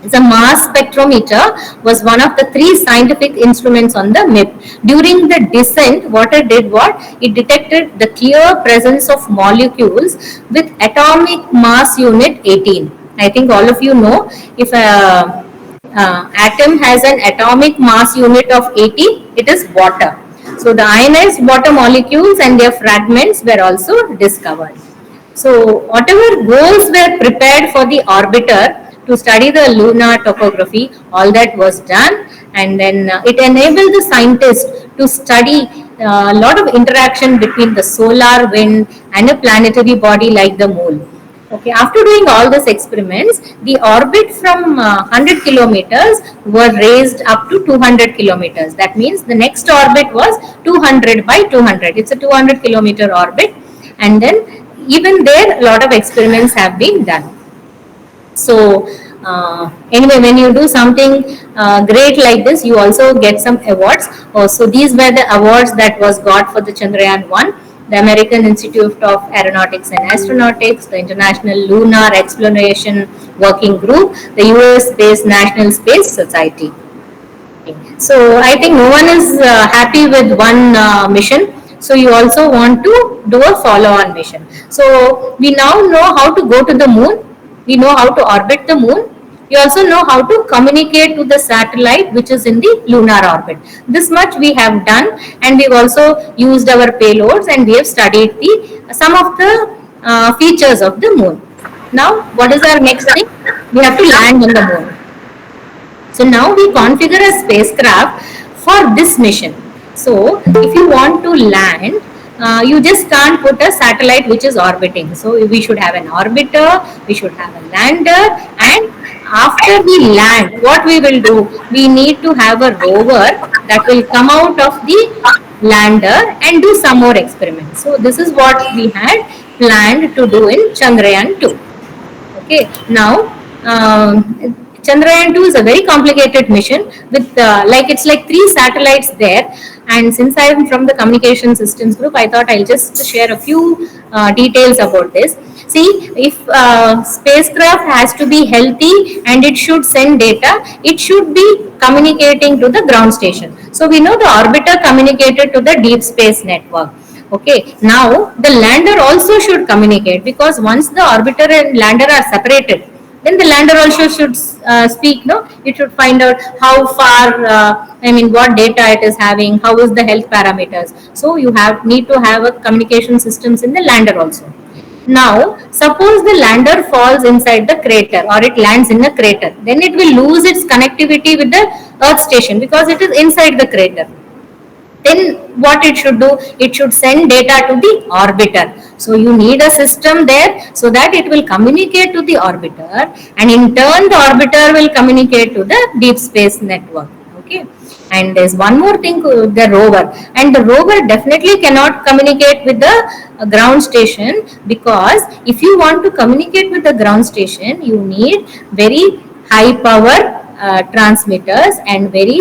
The mass spectrometer was one of the three scientific instruments on the MIP. During the descent, what it did was it detected the clear presence of molecules with atomic mass unit 18. I think all of you know, if a atom has an atomic mass unit of 80, it is water. So the ionized water molecules and their fragments were also discovered. So whatever goals were prepared for the orbiter to study the lunar topography, all that was done, and then it enabled the scientists to study a lot of interaction between the solar wind and a planetary body like the moon. Okay, after doing all these experiments, the orbit from 100 kilometers were raised up to 200 kilometers. That means the next orbit was 200 by 200. It's a 200 kilometer orbit, and then even there a lot of experiments have been done. So anyway, when you do something great like this, you also get some awards. So these were the awards that was got for the Chandrayaan 1, the American Institute of Aeronautics and Astronautics, the International Lunar Exploration Working Group, the US-based National Space Society. So I think no one is happy with one mission. So you also want to do a follow-on mission. So we now know how to go to the moon. We know how to orbit the moon. We also know how to communicate to the satellite which is in the lunar orbit. This much we have done, and we've also used our payloads, and we have studied some of the features of the moon. Now what is our next thing? We have to land on the moon. So now we configure a spacecraft for this mission. So if you want to land, you just can't put a satellite which is orbiting. So we should have an orbiter, we should have a lander, and after we land, what we will do? We need to have a rover that will come out of the lander and do some more experiments. So this is what we had planned to do in Chandrayaan 2. Okay, now Chandrayaan 2 is a very complicated mission with it's like 3 satellites there, and since I am from the communication systems group, I thought I'll just share a few details about this. See, if spacecraft has to be healthy and it should send data, it should be communicating to the ground station. So we know the orbiter communicated to the deep space network. Okay, now the lander also should communicate, because once the orbiter and lander are separated, then the lander also should speak. No, it should find out how far, what data it is having, how is the health parameters. So you need to have a communication systems in the lander also. Now, suppose the lander falls inside the crater, or it lands in a crater, then it will lose its connectivity with the Earth station because it is inside the crater. Then what it should do? It should send data to the orbiter. So you need a system there so that it will communicate to the orbiter, and in turn the orbiter will communicate to the deep space network. Okay. And there's one more thing, the rover. And the rover definitely cannot communicate with the ground station, because if you want to communicate with the ground station, you need very high power transmitters and very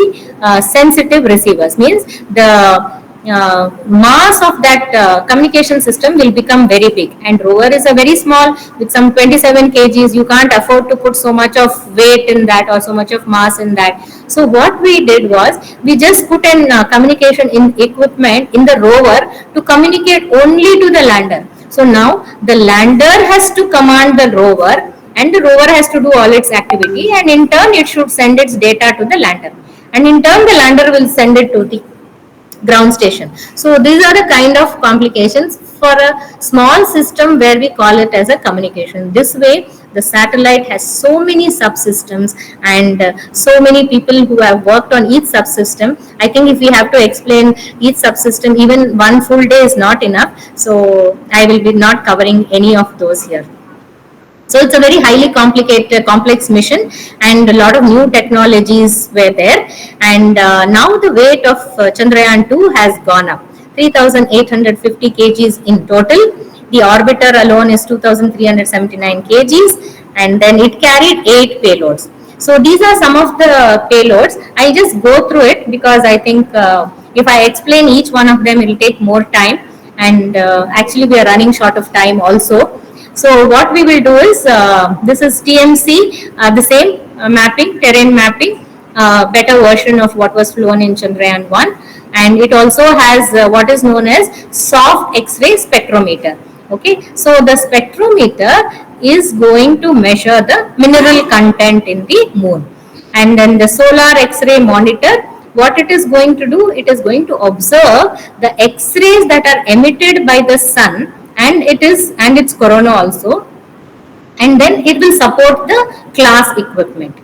sensitive receivers. Means the mass of that communication system will become very big, and rover is a very small, with some 27 kgs. You can't afford to put so much of weight in that or so much of mass in that. So what we did was, we just put an communication equipment in the rover to communicate only to the lander. So now the lander has to command the rover, and the rover has to do all its activity, and in turn it should send its data to the lander, and in turn the lander will send it to the ground station. So these are the kind of complications for a small system where we call it as a communication. This way the satellite has so many subsystems, and so many people who have worked on each subsystem. I think if we have to explain each subsystem, even one full day is not enough. So I will be not covering any of those here. So it's a very highly complicated, complex mission, and a lot of new technologies were there. And now the weight of Chandrayaan 2 has gone up, 3,850 kgs in total. The orbiter alone is 2,379 kgs, and then it carried 8 payloads. So these are some of the payloads. I just go through it because I think if I explain each one of them, it will take more time, and actually we are running short of time also. So what we will do is, this is TMC, the same mapping, terrain mapping, better version of what was flown in Chandrayaan 1. And it also has what is known as soft X-ray spectrometer. Okay, so the spectrometer is going to measure the mineral content in the moon. And then the solar X-ray monitor, what it is going to do, it is going to observe the X-rays that are emitted by the sun, and its corona also, and then it will support the class equipment.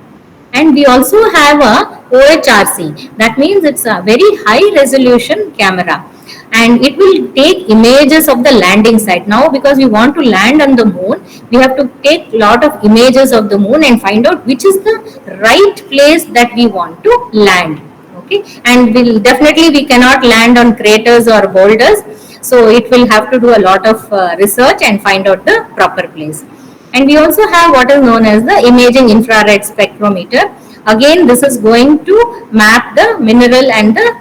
And we also have a OHRC, that means it's a very high resolution camera, and it will take images of the landing site. Now because we want to land on the moon, we have to take lot of images of the moon and find out which is the right place that we want to land. Okay, and we cannot land on craters or boulders, so it will have to do a lot of research and find out the proper place. And we also have what is known as the imaging infrared spectrometer. Again, this is going to map the mineral and the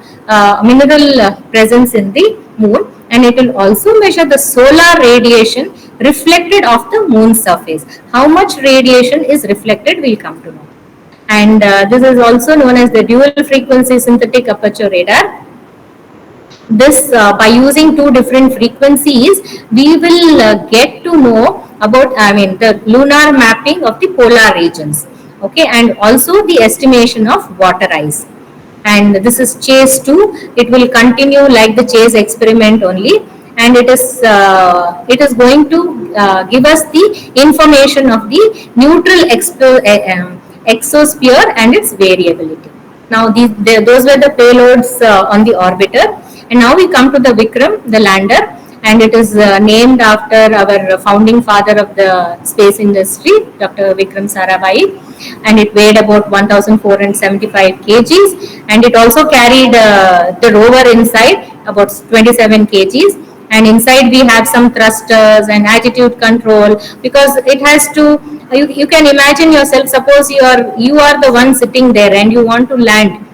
mineral presence in the moon, and it will also measure the solar radiation reflected off the moon's surface. How much radiation is reflected, we'll come to know. And this is also known as the dual frequency synthetic aperture radar. This by using two different frequencies, we will get to know about the lunar mapping of the polar regions. Okay, and also the estimation of water ice. And this is CHASE 2. It will continue like the CHASE experiment only, and it is going to give us the information of the neutral exosphere and its variability. Now those were the payloads on the orbiter. And now we come to the Vikram, the lander, and it is named after our founding father of the space industry, Dr. Vikram Sarabhai, and it weighed about 1475 kgs, and it also carried the rover inside, about 27 kgs. And inside we have some thrusters and attitude control, because it has to, you can imagine yourself, suppose you are the one sitting there and you want to land.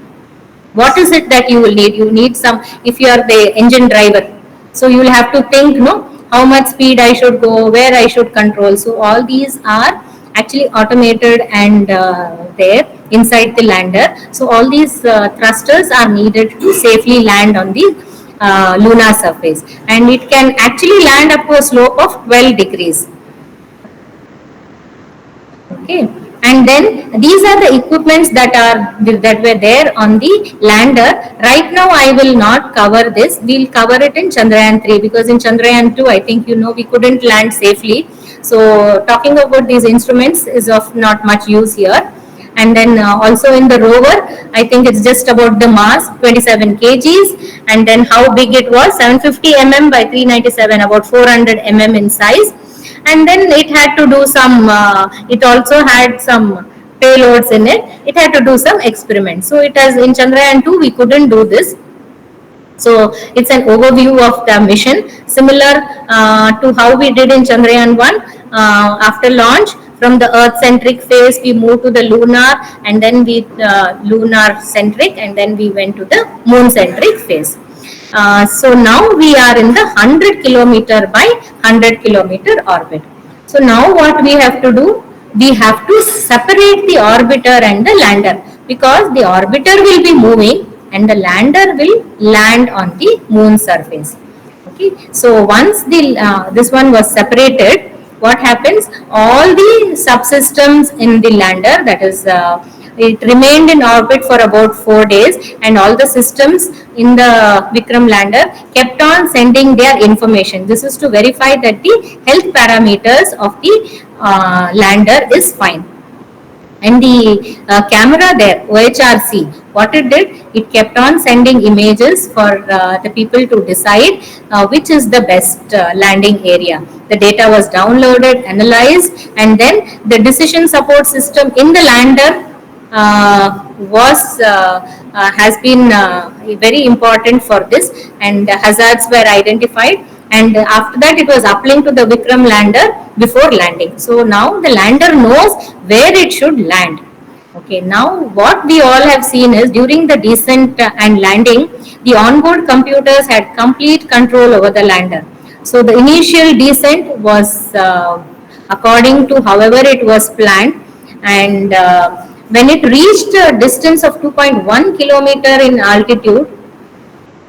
What is it that you will need? You need some, if you are the engine driver, so you will have to think, how much speed I should go, where I should control. So all these are actually automated and there inside the lander. So all these thrusters are needed to safely land on the lunar surface, and it can actually land up to a slope of 12 degrees. Okay. And then these are the equipments that were there on the lander. Right now I will not cover this. We'll cover it in Chandrayaan 3, because in Chandrayaan 2 I think we couldn't land safely. So talking about these instruments is of not much use here. And then also in the rover, I think it's just about the mass, 27 kgs, and then how big it was, 750 mm by 397, about 400 mm in size. And then it had to do some, it also had some payloads in it. It had to do some experiments. So it has, in Chandrayaan 2, we couldn't do this. So it's an overview of the mission, similar to how we did in Chandrayaan 1. After launch, from the Earth-centric phase, we moved to the lunar, and then we lunar-centric, and then we went to the moon-centric phase. So now we are in the 100 kilometer by 100 kilometer orbit. So now what we have to do? We have to separate the orbiter and the lander, because the orbiter will be moving and the lander will land on the moon surface. Okay. So once this one was separated, what happens? All the subsystems in the lander, that is it remained in orbit for about 4 days, and all the systems in the Vikram lander kept on sending their information. This is to verify that the health parameters of the lander is fine. And the camera there, OHRC, what it did, it kept on sending images for the people to decide which is the best landing area. The data was downloaded, analyzed, and then the decision support system in the lander has been very important for this, and hazards were identified, and after that it was uplinked to the Vikram lander before landing. So now the lander knows where it should land. Okay, now what we all have seen is, during the descent and landing, the onboard computers had complete control over the lander. So the initial descent was according to however it was planned, and when it reached a distance of 2.1 kilometer in altitude,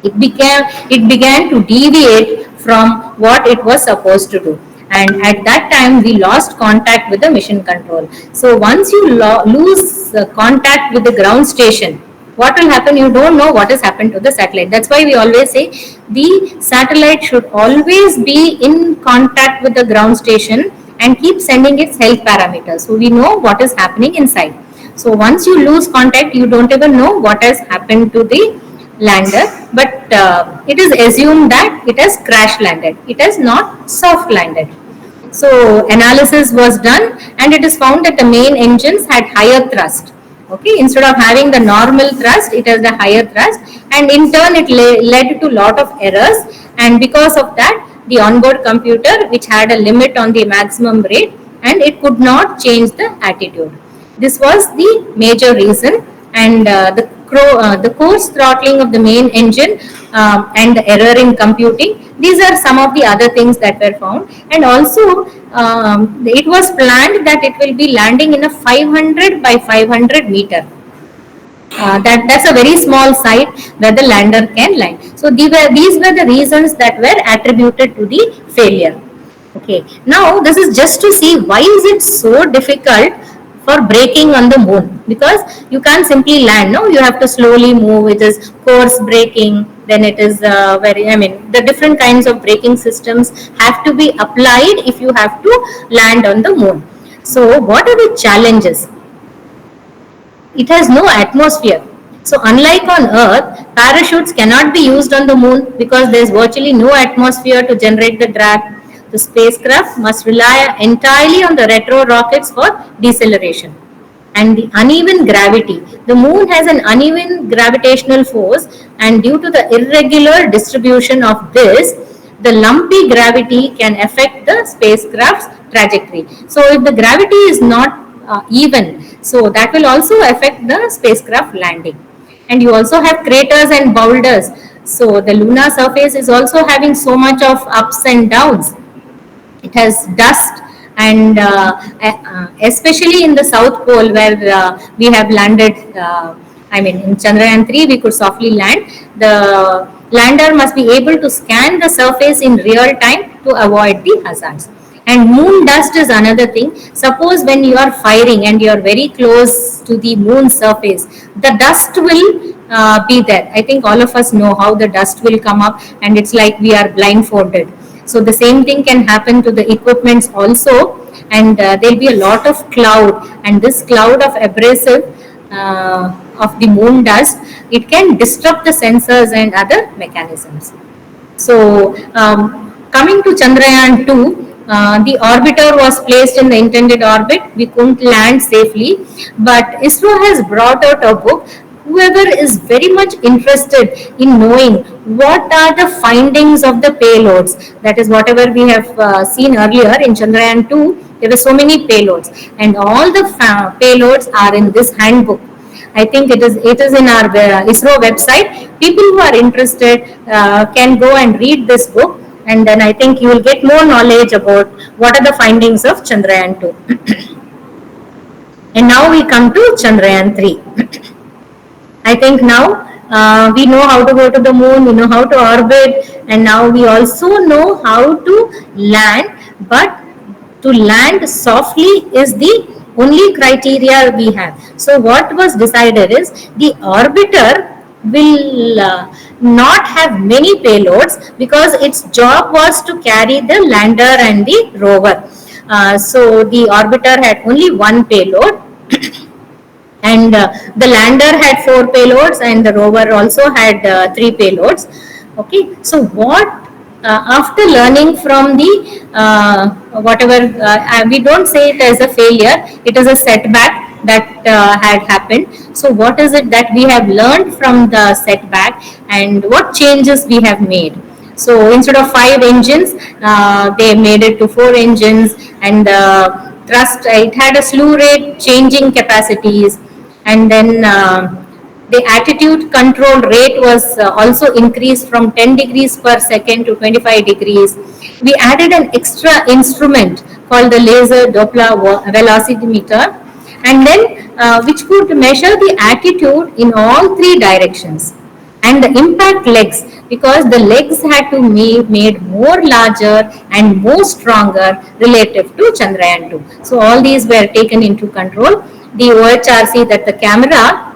it began to deviate from what it was supposed to do, and at that time we lost contact with the mission control. So once you lose contact with the ground station, what will happen? You don't know what has happened to the satellite. That's why we always say the satellite should always be in contact with the ground station and keep sending its health parameters, so we know what is happening inside. So once you lose contact, you don't even know what has happened to the lander, but it is assumed that it has crash landed. It has not soft landed. So analysis was done, and it is found that the main engines had higher thrust. Okay, instead of having the normal thrust, it has the higher thrust, and in turn it led to lot of errors. And because of that, the onboard computer, which had a limit on the maximum rate, and it could not change the attitude. This was the major reason, and the coarse throttling of the main engine and the error in computing. These are some of the other things that were found, and also it was planned that it will be landing in a 500 by 500 meter. That's a very small site where the lander can land. So these were the reasons that were attributed to the failure. Okay. Now this is just to see why is it so difficult for braking on the moon, because you can't simply land. No, you have to slowly move. It is coarse braking. Then it is the different kinds of braking systems have to be applied if you have to land on the moon. So what are the challenges? It has no atmosphere. So unlike on Earth, parachutes cannot be used on the moon because there is virtually no atmosphere to generate the drag. The spacecraft must rely entirely on the retro rockets for deceleration. And the uneven gravity. The moon has an uneven gravitational force, and due to the irregular distribution of this, the lumpy gravity can affect the spacecraft's trajectory. So if the gravity is not even, so that will also affect the spacecraft landing. And you also have craters and boulders. So the lunar surface is also having so much of ups and downs. It has dust, and especially in the South Pole where we have landed, in Chandrayaan 3 we could softly land. The lander must be able to scan the surface in real time to avoid the hazards. And moon dust is another thing. Suppose when you are firing and you are very close to the moon surface, the dust will be there. I think all of us know how the dust will come up, and it's like we are blindfolded. So the same thing can happen to the equipments also, and there will be a lot of cloud, and this cloud of abrasive of the moon dust, it can disrupt the sensors and other mechanisms. So coming to Chandrayaan 2, the orbiter was placed in the intended orbit. We couldn't land safely, but ISRO has brought out a book. Whoever is very much interested in knowing what are the findings of the payloads, that is whatever we have seen earlier in Chandrayaan 2, there were so many payloads, and all the payloads are in this handbook. I think it is in our ISRO website. People who are interested can go and read this book, and then I think you will get more knowledge about what are the findings of Chandrayaan 2. And now we come to Chandrayaan 3. I think now we know how to go to the moon, we know how to orbit, and now we also know how to land. But to land softly is the only criteria we have. So what was decided is the orbiter will not have many payloads, because its job was to carry the lander and the rover. So the orbiter had only one payload. And the lander had 4 payloads, and the rover also had 3 payloads. Okay, so what after learning from the whatever, we don't say it as a failure, it is a setback that had happened. So what is it that we have learned from the setback, and what changes we have made? So instead of 5 engines, they made it to 4 engines, and thrust, it had a slew rate changing capacities, and then the attitude control rate was also increased from 10 degrees per second to 25 degrees. We added an extra instrument called the laser Doppler velocimeter, and then which could measure the attitude in all three directions, and the impact legs, because the legs had to be made more larger and more stronger relative to Chandrayaan 2. So all these were taken into control. The OHRC, that the camera,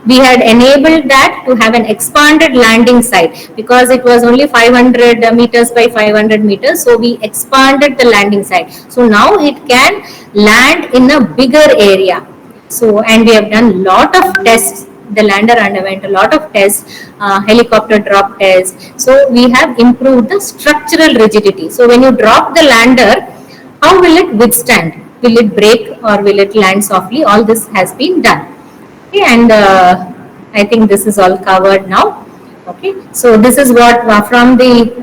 we had enabled that to have an expanded landing site, because it was only 500 meters by 500 meters. So we expanded the landing site. So now it can land in a bigger area. So, and we have done lot of tests. The lander underwent a lot of tests, helicopter drop tests. So we have improved the structural rigidity. So when you drop the lander, how will it withstand? Will it break or will it land softly? All this has been done. Okay, and I think this is all covered now. Okay, so this is what from the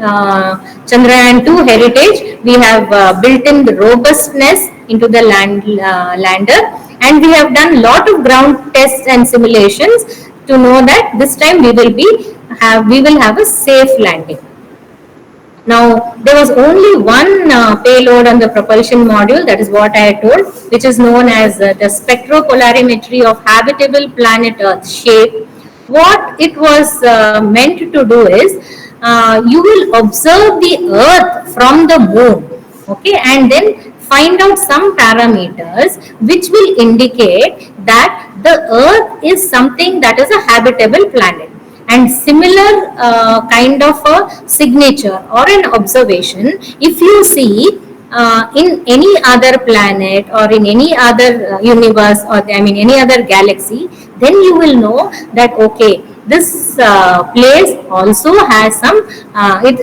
Chandrayaan 2 heritage, we have built in the robustness into the lander, and we have done lot of ground tests and simulations to know that this time we will have a safe landing. Now, there was only one payload on the propulsion module, that is what I told, which is known as the spectropolarimetry of habitable planet Earth shape. What it was meant to do is, you will observe the Earth from the moon, okay, and then find out some parameters which will indicate that the Earth is something that is a habitable planet. And similar kind of a signature or an observation, if you see in any other planet or in any other universe, or any other galaxy, then you will know that okay, this place also has some,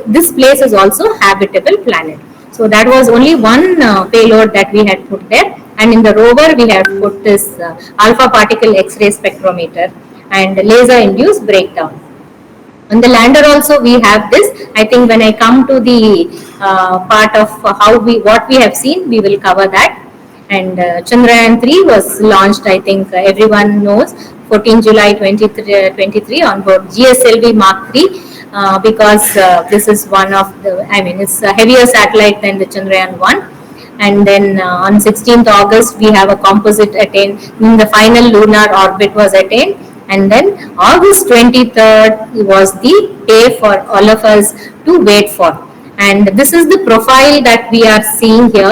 this place is also habitable planet. So that was only one payload that we had put there, and in the rover we have put this alpha particle X-ray spectrometer and laser induced breakdown. On the lander also we have this. I think when I come to the part of what we have seen, we will cover that. And Chandrayaan 3 was launched, I think everyone knows, 14 July 2023 on board GSLV Mark 3, because this is one of the, it's a heavier satellite than the Chandrayaan 1. And then on 16th August we have a composite attained, in the final lunar orbit was attained. And then August 23rd was the day for all of us to wait for. And this is the profile that we are seeing here.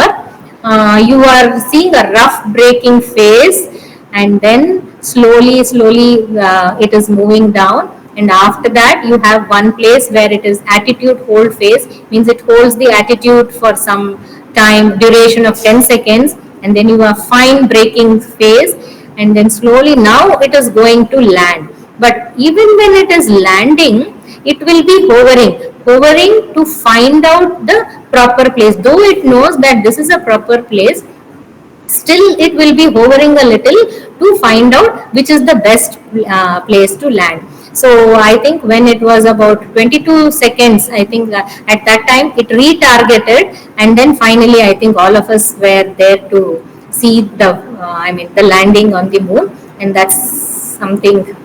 You are seeing a rough braking phase, and then slowly it is moving down. And after that you have one place where it is attitude hold phase, means it holds the attitude for some time, duration of 10 seconds, and then you have fine braking phase, and then slowly now it is going to land. But even when it is landing, it will be hovering to find out the proper place. Though it knows that this is a proper place, still it will be hovering a little to find out which is the best place to land. So I think when it was about 22 seconds, I think at that time it retargeted, and then finally I think all of us were there to see the the landing on the moon. And that's something,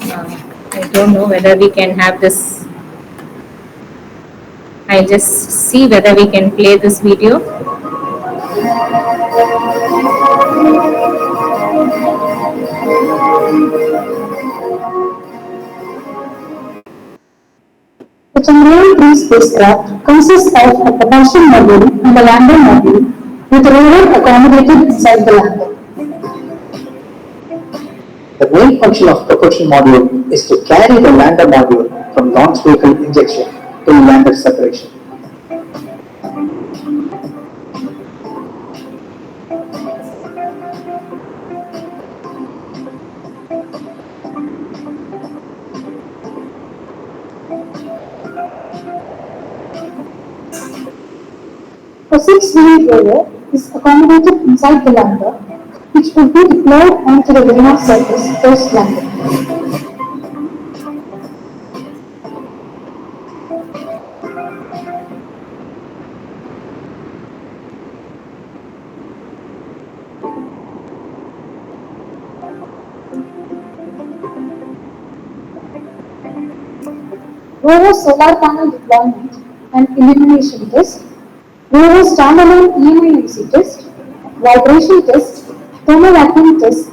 I don't know whether we can have this. I'll just see whether we can play this video. The Chandrayaan 3 spacecraft consists of a propulsion module and a lander module, with rover accommodated inside the lander. The main function of propulsion module is to carry the lander module from launch vehicle injection to lander separation. A 6-wheeled rover is accommodated inside the lander, which will be deployed onto the lunar surface post-landing. Rover solar panel deployment and illumination test, rover standalone EMI MC test, vibration test, thermovacuum tests,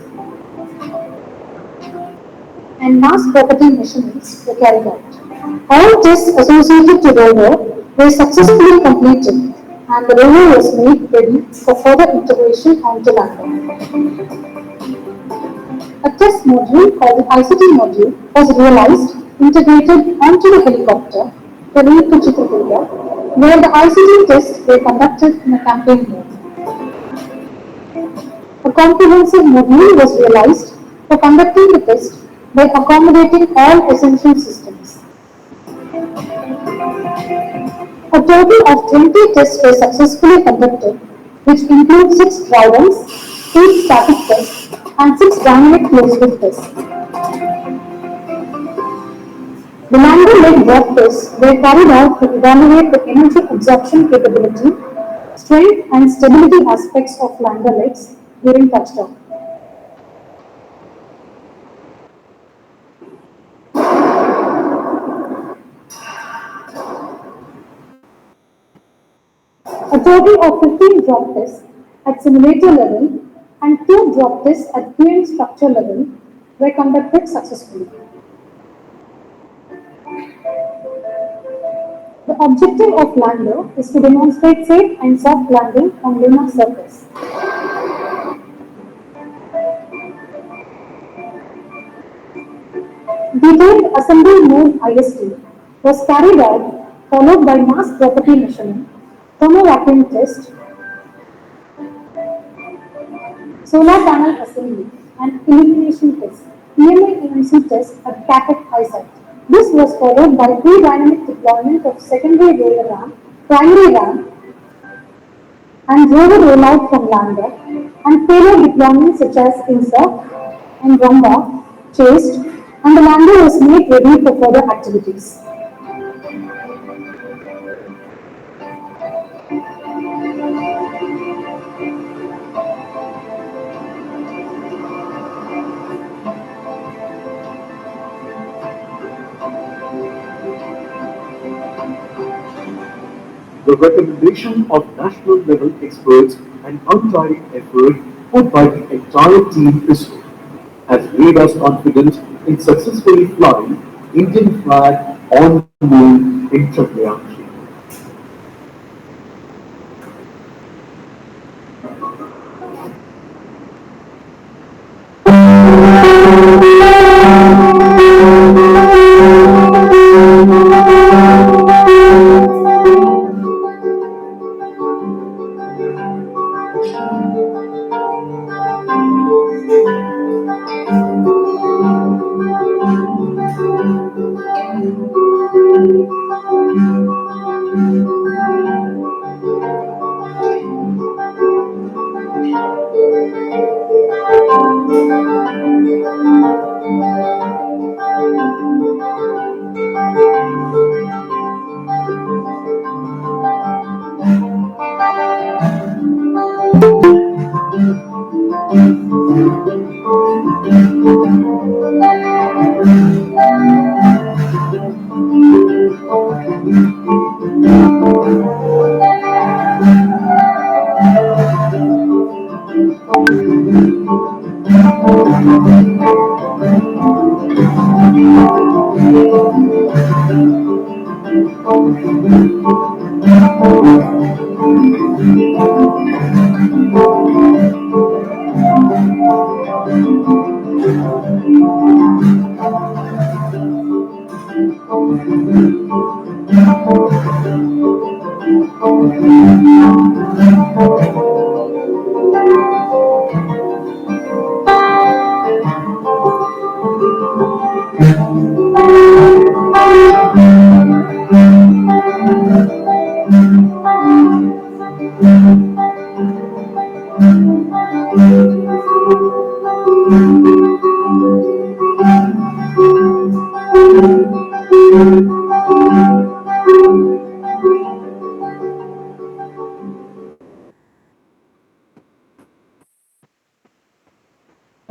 and mass property measurements were carried out. All tests associated to rover were successfully completed and the rover was made ready for further integration onto lander. A test module called the ICT module was realized, integrated onto the helicopter, carried to Chitrakuta, where the ICT tests were conducted in a campaign mode. A comprehensive module was realized for conducting the test by accommodating all essential systems. A total of 20 tests were successfully conducted, which include 6 dry-runs, 8 static tests, and 6 dynamic closed-loop tests. The lander-led drop tests were carried out to evaluate the energy absorption capability, strength, and stability aspects of lander legs during touchdown. A total of 15 drop tests at simulator level and 2 drop tests at QM structure level were conducted successfully. The objective of lander is to demonstrate safe and soft landing on lunar surface. Detailed assembly mode IST was carried out, followed by mass property measurement, thermovacuum test, solar panel assembly, and illumination test, EMA-EMC test at CAPEC ISAT. This was followed by pre-dynamic deployment of secondary roller RAM, primary RAM, and rover rollout from lander, and payload deployments such as INSA and Ramba, chased, and the lander was made ready for further activities. The recommendation of national level experts and untiring effort put by the entire team ISRO has made us confident in successfully flying Indian flag on the moon in Chandrayaan-3.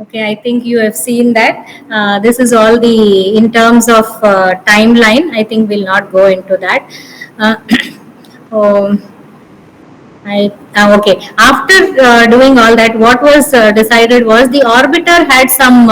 Okay, I think you have seen that. This is all the, in terms of timeline, I think we'll not go into that. Um, Okay. After doing all that, what was decided was the orbiter had some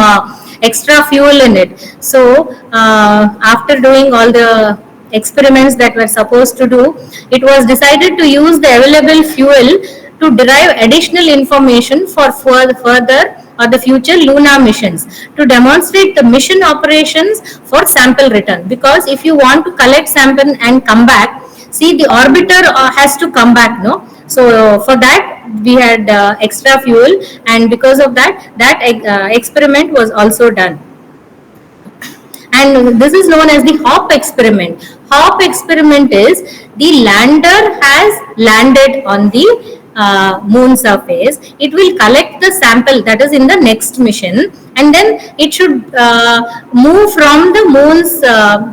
extra fuel in it. So after doing all the experiments that were supposed to do, it was decided to use the available fuel to derive additional information for further or the future Luna missions, to demonstrate the mission operations for sample return. Because if you want to collect sample and come back, see, the orbiter has to come back, no? So for that we had extra fuel, and because of that, experiment was also done. And this is known as the Hop experiment. Hop experiment is the lander has landed on the moon surface. It will collect the sample that is in the next mission, and then it should move from the moon's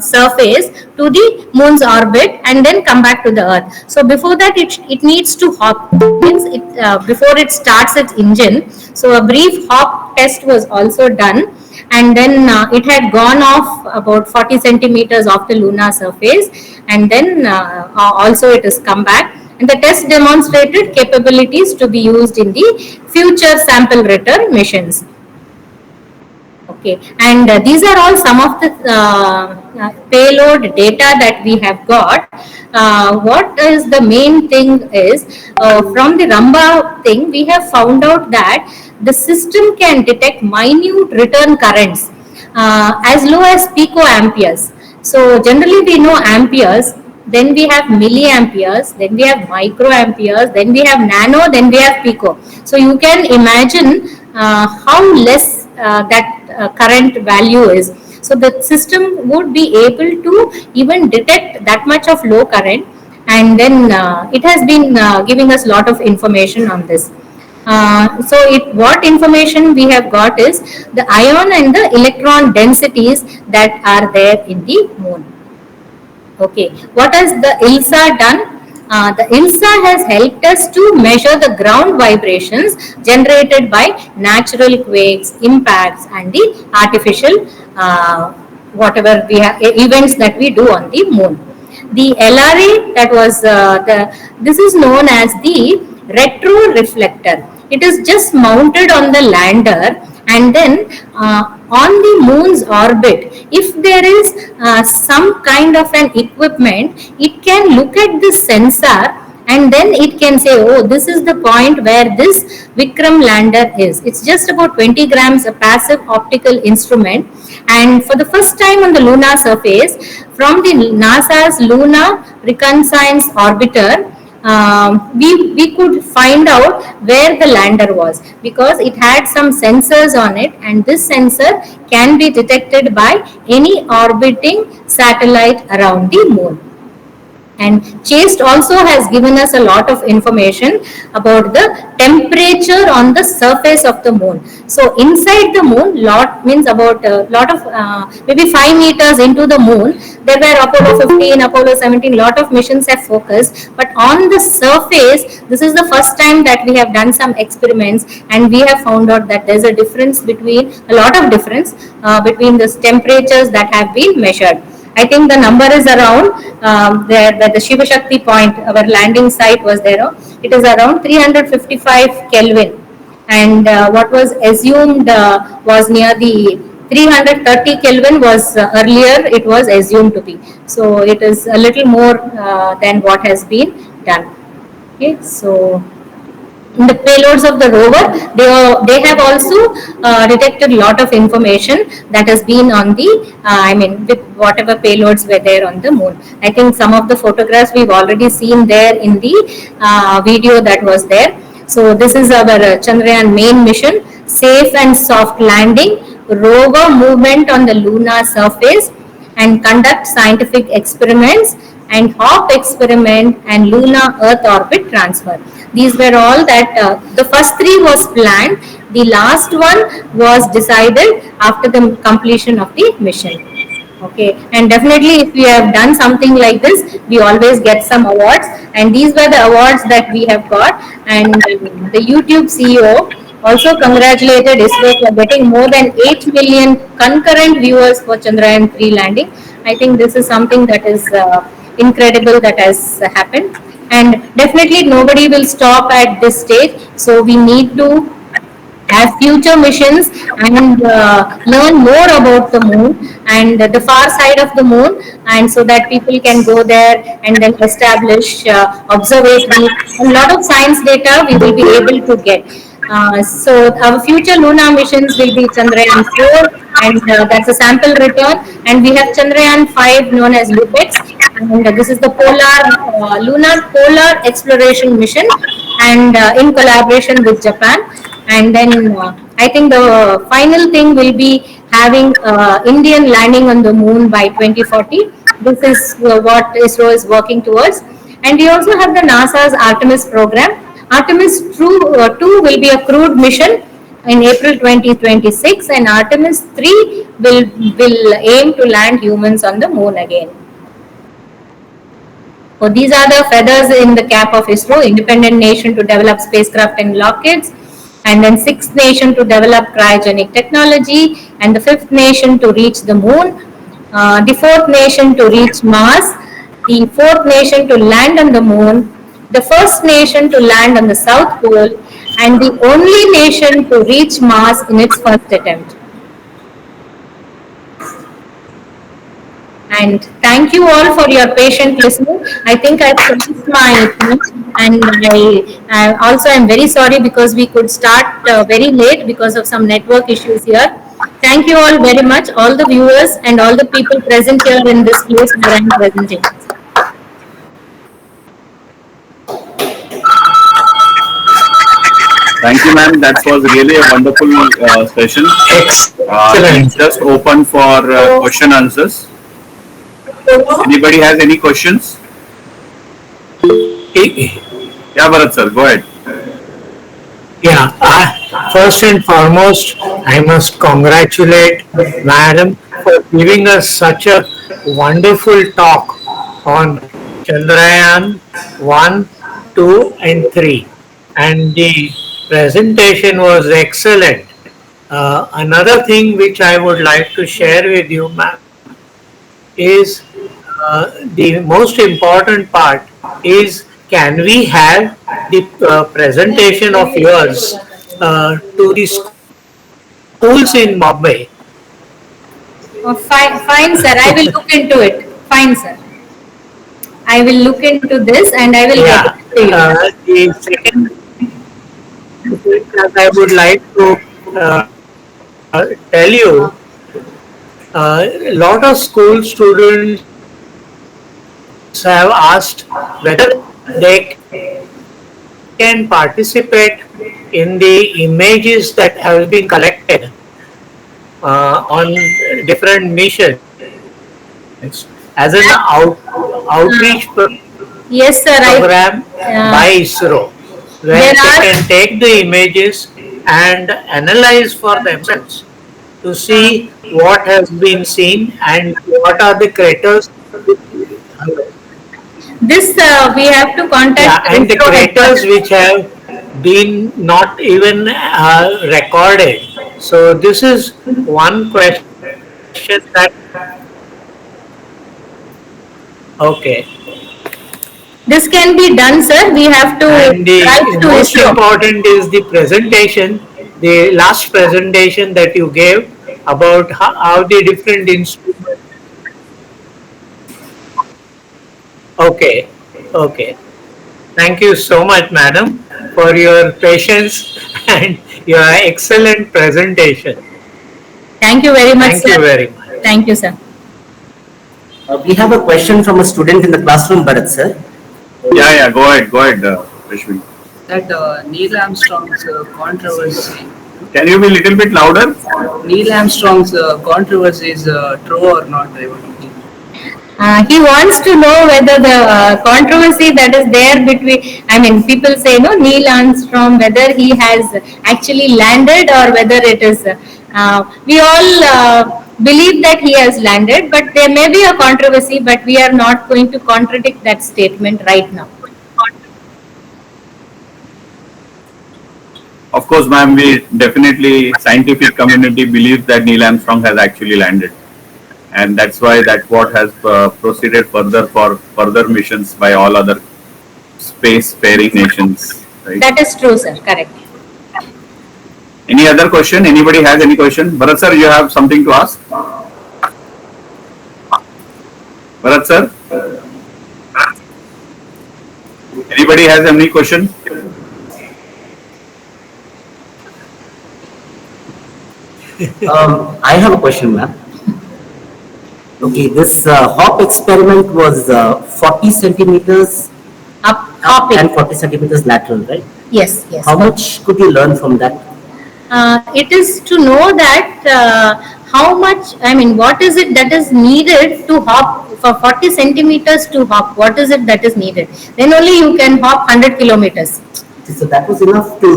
surface to the moon's orbit and then come back to the earth. So before that, it needs to hop, means it before it starts its engine. So a brief hop test was also done, and then it had gone off about 40 centimeters off the lunar surface, and then also it has come back, and the test demonstrated capabilities to be used in the future sample return missions. Okay, and these are all some of the payload data that we have got. What is the main thing is, from the Ramba thing, we have found out that the system can detect minute return currents as low as picoamperes. So generally we know amperes, then we have milliamperes, then we have microamperes, then we have nano, then we have pico. So you can imagine how less that current value is. So the system would be able to even detect that much of low current, and then it has been giving us a lot of information on this. So what information we have got is the ion and the electron densities that are there in the moon. Okay, what has the ILSA done? The ILSA has helped us to measure the ground vibrations generated by natural quakes, impacts, and the artificial whatever we have events that we do on the moon. The LRA, that was this is known as the retro reflector. It is just mounted on the lander, and then on the moon's orbit, if there is some kind of an equipment, it can look at the sensor, and then it can say, oh, this is the point where this Vikram lander is. It's just about 20 grams, a passive optical instrument, and for the first time on the lunar surface, from the NASA's Lunar Reconnaissance Orbiter, we could find out where the lander was, because it had some sensors on it, and this sensor can be detected by any orbiting satellite around the moon. And CHASTE also has given us a lot of information about the temperature on the surface of the moon. So inside the moon, means about a lot of maybe 5 meters into the moon, there were Apollo 15, Apollo 17, lot of missions have focused. But on the surface, this is the first time that we have done some experiments, and we have found out that there's a difference between, a lot of difference between the temperatures that have been measured. I think the number is around where the Shiva Shakti point, our landing site was there. It is around 355 Kelvin, and what was assumed was near the 330 Kelvin was earlier it was assumed to be. So it is a little more than what has been done. Okay, so in the payloads of the rover, they have also detected a lot of information that has been on the, with whatever payloads were there on the moon. I think some of the photographs we've already seen there in the video that was there. So this is our Chandrayaan main mission, safe and soft landing, rover movement on the lunar surface, and conduct scientific experiments, and HOP experiment, and lunar earth orbit transfer. These were all that the first 3 was planned. The last one was decided after the completion of the mission. Okay, and definitely if we have done something like this, we always get some awards, and these were the awards that we have got. And the YouTube CEO also congratulated ISRO for getting more than 8 million concurrent viewers for Chandrayaan 3 landing. I think this is something that is incredible that has happened. and definitely nobody will stop at this stage. So we need to have future missions and learn more about the moon and the far side of the moon, and so that people can go there and then establish observatory. A lot of science data we will be able to get. So our future lunar missions will be Chandrayaan 4, and that's a sample return, and we have Chandrayaan 5 known as LUPEX, and this is the lunar polar exploration mission, and in collaboration with Japan. And then I think the final thing will be having Indian landing on the moon by 2040. This is what ISRO is working towards. And we also have the NASA's Artemis program. Artemis 2 will be a crewed mission in April 2026, and Artemis 3 will aim to land humans on the moon again. So these are the feathers in the cap of ISRO: independent nation to develop spacecraft and rockets, and then sixth nation to develop cryogenic technology, and the fifth nation to reach the moon, the fourth nation to reach Mars, the fourth nation to land on the moon, the first nation to land on the South Pole, and the only nation to reach Mars in its first attempt. And thank you all for your patient listening. I think I've finished my speech, and I also am very sorry because we could start very late because of some network issues here. Thank you all very much, all the viewers and all the people present here in this place where I'm presenting. Thank you, ma'am. That was really a wonderful session. Excellent. Just open for question answers. Anybody has any questions? Yeah, Bharat sir, go ahead. Yeah, first and foremost, I must congratulate Madam for giving us such a wonderful talk on Chandrayaan 1, 2, and 3. And the presentation was excellent. Another thing which I would like to share with you, ma'am, is the most important part is, can we have the presentation of yours to the schools in Bombay? Oh, fine, sir. I will look into it. Fine, sir. I will look into this and I will get it to you. The second thing that I would like to tell you, a lot of school students have asked whether they can participate in the images that have been collected on different missions as an outreach Yes, sir. program by ISRO, where they can take the images and analyze for themselves to see what has been seen and what are the craters. This we have to contact. And the craters which have been not even recorded. So this is one question that. Okay. This can be done, sir. We have to And the write to most ISRO. important is the presentation, the last presentation that you gave about how the different instruments. Okay, okay. Thank you so much, madam, for your patience and your excellent presentation. Thank you very much, Thank sir. you very much. Thank you, sir. We have a question from a student in the classroom, Bharat sir. Yeah, go ahead, Rashmi. That Neil Armstrong's controversy. Can you be a little bit louder? Neil Armstrong's controversy is true or not? He wants to know whether the controversy that is there between, I mean, people say, no, Neil Armstrong, whether he has actually landed or whether it is, we all believe that he has landed, but there may be a controversy, but we are not going to contradict that statement right now. Of course, ma'am, we definitely, scientific community believes that Neil Armstrong has actually landed. And that's why what has proceeded further for further missions by all other space-faring nations, right? That is true, sir. Correct. Any other question? Anybody has any question? Bharat sir, you have something to ask? Bharat sir? Anybody has any question? I have a question, ma'am. Okay, this hop experiment was 40 centimeters Up, up and hopping. 40 centimeters lateral, right? Yes, yes. How much could you learn from that? It is to know that how much, I mean, what is it that is needed to hop for 40 centimeters to hop? What is it that is needed? Then only you can hop 100 kilometers. So that was enough to.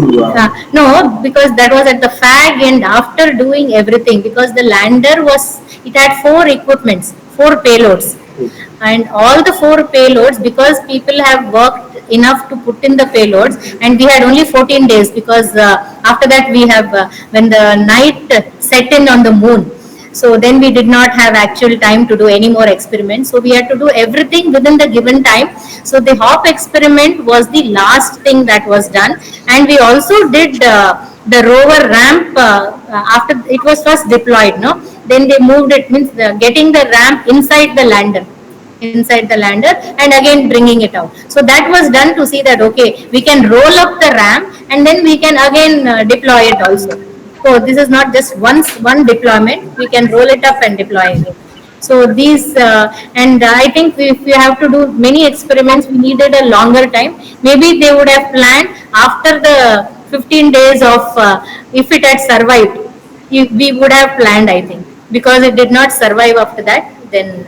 No, because that was at the fag end after doing everything, because the lander was, it had 4 equipments, 4 payloads. And all the 4 payloads, because people have worked enough to put in the payloads, and we had only 14 days because after that we have, when the night set in on the moon, so then we did not have actual time to do any more experiments. So we had to do everything within the given time. So the hop experiment was the last thing that was done. And we also did the rover ramp after it was first deployed, no? Then they moved it, means getting the ramp inside the lander and again bringing it out. So that was done to see that, okay, we can roll up the ramp and then we can again deploy it also. So this is not just one deployment, we can roll it up and deploy it. So these, and I think if we have to do many experiments, we needed a longer time. Maybe they would have planned after the 15 days of, if it had survived, we would have planned, I think. Because it did not survive after that, then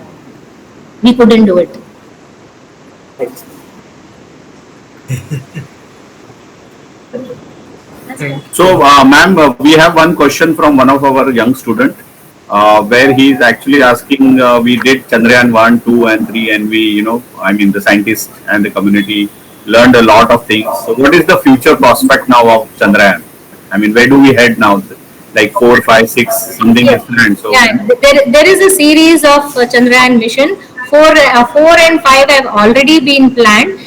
we couldn't do it. So, ma'am, we have one question from one of our young student, where he is actually asking, we did Chandrayaan 1, 2 and 3 and we, I mean the scientists and the community learned a lot of things. So what is the future prospect now of Chandrayaan? I mean, where do we head now? Like 4, 5, 6, something is planned. So, yeah, there is a series of Chandrayaan mission. 4 and 5 have already been planned.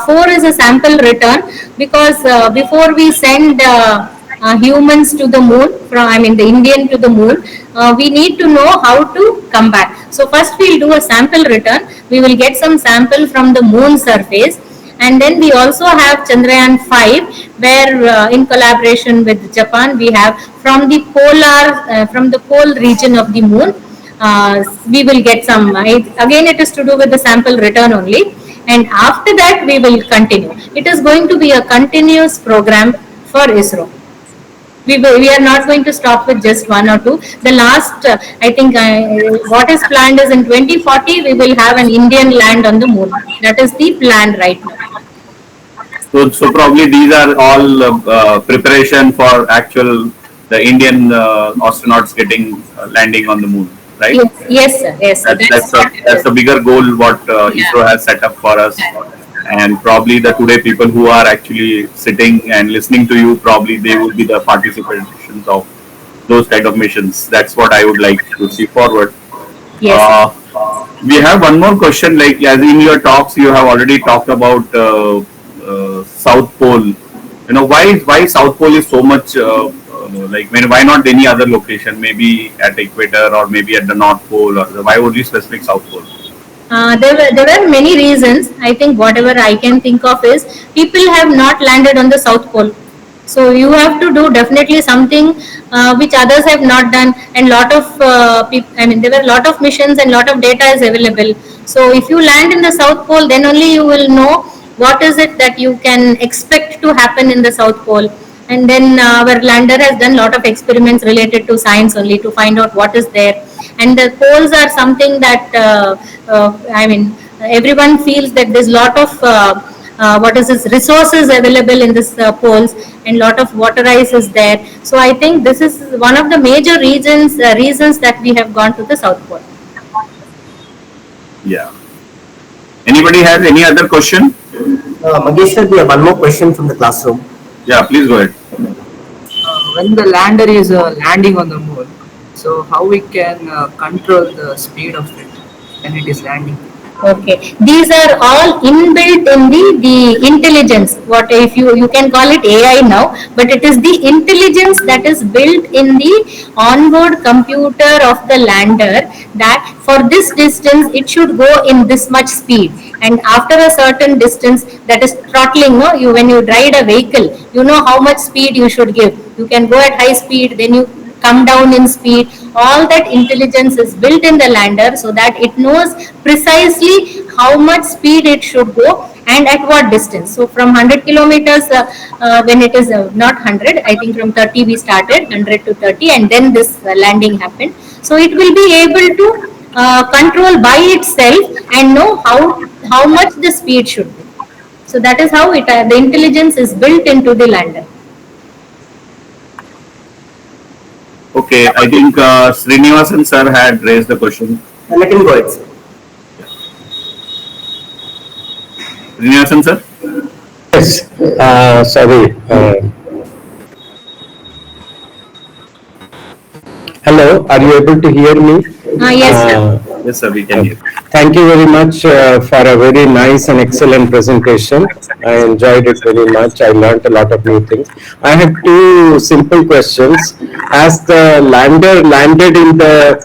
4 is a sample return, because before we send humans to the moon, the Indian to the moon, we need to know how to come back. So first we'll do a sample return. We will get some sample from the moon surface. And then we also have Chandrayaan 5, where in collaboration with Japan, we have from the pole region of the moon, we will get some, again it is to do with the sample return only. And after that we will continue. It is going to be a continuous program for ISRO. We are not going to stop with just 1 or 2. The last, I think what is planned is in 2040 we will have an Indian land on the moon. That is the plan right now. So probably these are all preparation for the Indian astronauts getting landing on the moon, right? Yes, sir. Yes, sir. That's the bigger goal what ISRO has set up for us. And probably the today people who are actually sitting and listening to you, probably they will be the participants of those kind of missions. That's what I would like to see forward. Yes. We have one more question, like as in your talks, you have already talked about South Pole. Why South Pole is so much, why not any other location, maybe at equator or maybe at the North Pole, or why only specific South Pole? There were many reasons. I think whatever I can think of is people have not landed on the South Pole. So you have to do definitely something which others have not done, and lot of there were a lot of missions and lot of data is available. So if you land in the South Pole, then only you will know what is it that you can expect to happen in the South Pole. And then our lander has done lot of experiments related to science only to find out what is there. And the poles are something that everyone feels that there's lot of resources available in this poles, and lot of water ice is there. So I think this is one of the major reasons that we have gone to the South Pole. Yeah. Anybody has any other question? Mageshwar, we have one more question from the classroom. Yeah, please go ahead. When the lander is landing on the moon, so how we can control the speed of it when it is landing? Okay, these are all inbuilt in the intelligence. What if you can call it AI now, but it is the intelligence that is built in the onboard computer of the lander, that for this distance it should go in this much speed, and after a certain distance, that is throttling. No, you when you ride a vehicle, you know how much speed you should give. You can go at high speed, then you come down in speed. All that intelligence is built in the lander so that it knows precisely how much speed it should go and at what distance. So from 100 kilometers, when it is not 100, I think from 30 we started, 100 to 30, and then this landing happened. So it will be able to control by itself and know how much the speed should be. So that is how it the intelligence is built into the lander. Okay, I think Srinivasan sir had raised the question. Let him go ahead, sir. Srinivasan sir? Yes, sorry. Hello, are you able to hear me? Yes, sir. Yes, sir, we can hear. Thank you very much for a very nice and excellent presentation. I enjoyed it very much. I learned a lot of new things. I have two simple questions. As the lander landed in the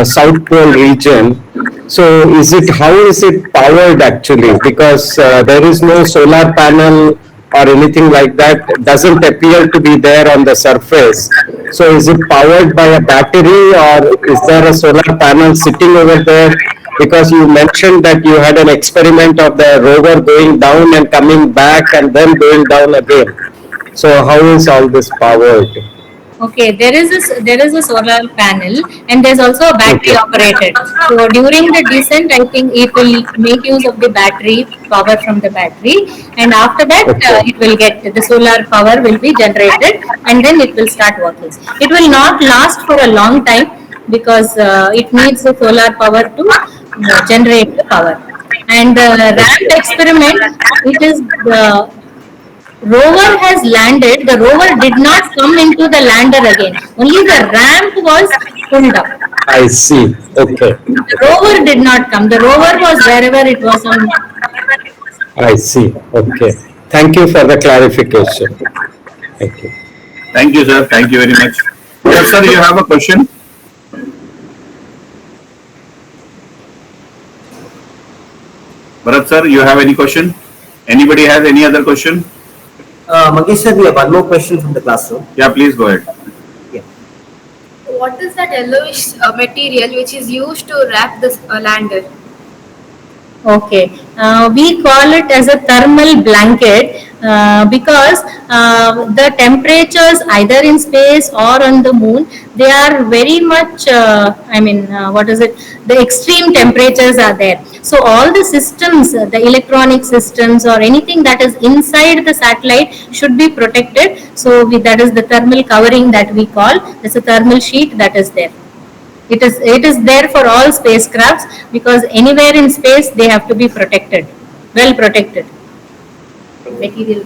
South Pole region, so how is it powered actually? Because there is no solar panel or anything like that, doesn't appear to be there on the surface. So is it powered by a battery, or is there a solar panel sitting over there? Because you mentioned that you had an experiment of the rover going down and coming back and then going down again. So how is all this powered? Okay, there is a solar panel, and there's also a battery operated. So during the descent, I think it will make use of the battery power from the battery, and after that it will get the solar power will be generated, and then it will start working. It will not last for a long time because it needs the solar power to generate the power. And the ramp experiment, it is the rover has landed. The rover did not come into the lander again. Only the ramp was pulled up. I see. Okay. The rover did not come. The rover was wherever it was on. I see. Okay. Thank you for the clarification. Thank you. Thank you, sir. Thank you very much. Yes, sir, you have a question? Bharat sir, you have any question? Anybody has any other question? Mangesh sir, we have one more question from the classroom. Yeah, please go ahead. What is that yellowish material which is used to wrap this lander? Okay, we call it as a thermal blanket because the temperatures either in space or on the moon, they are very much, the extreme temperatures are there. So all the systems, the electronic systems or anything that is inside the satellite should be protected. So that is the thermal covering that we call. It's a thermal sheet that is there. It is there for all spacecrafts because anywhere in space they have to be protected, well protected. Material.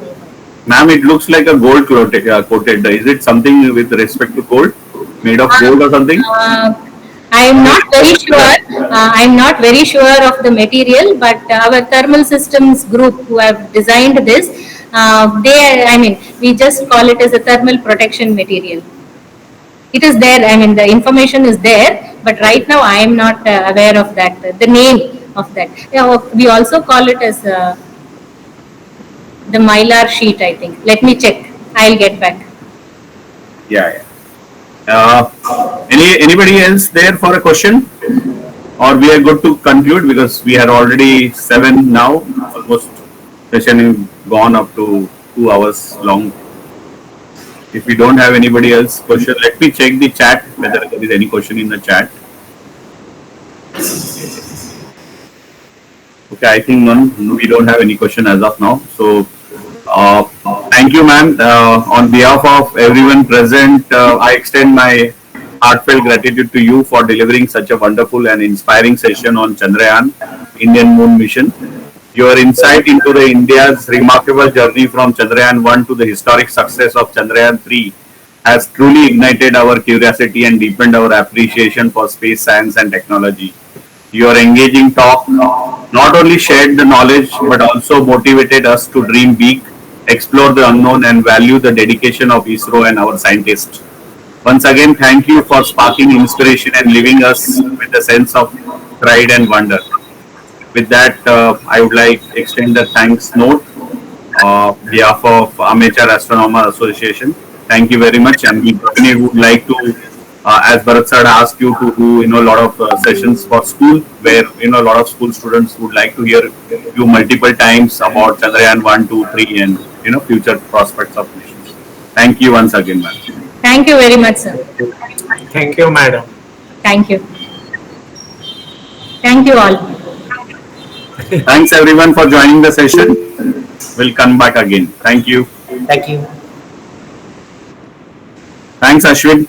Ma'am, it looks like a gold coated. Is it something with respect to gold, made of gold or something? I am not very sure. I am not very sure of the material, but our thermal systems group who have designed this, we just call it as a thermal protection material. It is there, the information is there, but right now I am not aware of that, the name of that. We also call it as the mylar sheet, I think. Let me check. I'll get back. Yeah. Anybody else there for a question? Or we are good to conclude because we are already 7 now, almost session is gone up to 2 hours long. If we don't have anybody else question, let me check the chat whether there is any question in the chat. Okay, I think none. We don't have any question as of now. So, thank you, ma'am. On behalf of everyone present, I extend my heartfelt gratitude to you for delivering such a wonderful and inspiring session on Chandrayaan, Indian Moon Mission. Your insight into the India's remarkable journey from Chandrayaan 1 to the historic success of Chandrayaan 3 has truly ignited our curiosity and deepened our appreciation for space science and technology. Your engaging talk not only shared the knowledge but also motivated us to dream big, explore the unknown, and value the dedication of ISRO and our scientists. Once again, thank you for sparking inspiration and leaving us with a sense of pride and wonder. With that, I would like to extend the thanks note behalf of Amateur Astronomer Association. Thank you very much, and we definitely would like to, as Bharat sir asked you to do, a lot of sessions for school, where a lot of school students would like to hear you multiple times about Chandrayaan 1, 2, 3, and future prospects of missions. Thank you once again, ma'am. Thank you very much, sir. Thank you, madam. Thank you. Thank you all. Thanks everyone for joining the session. We'll come back again. Thank you. Thank you. Thanks, Ashwin.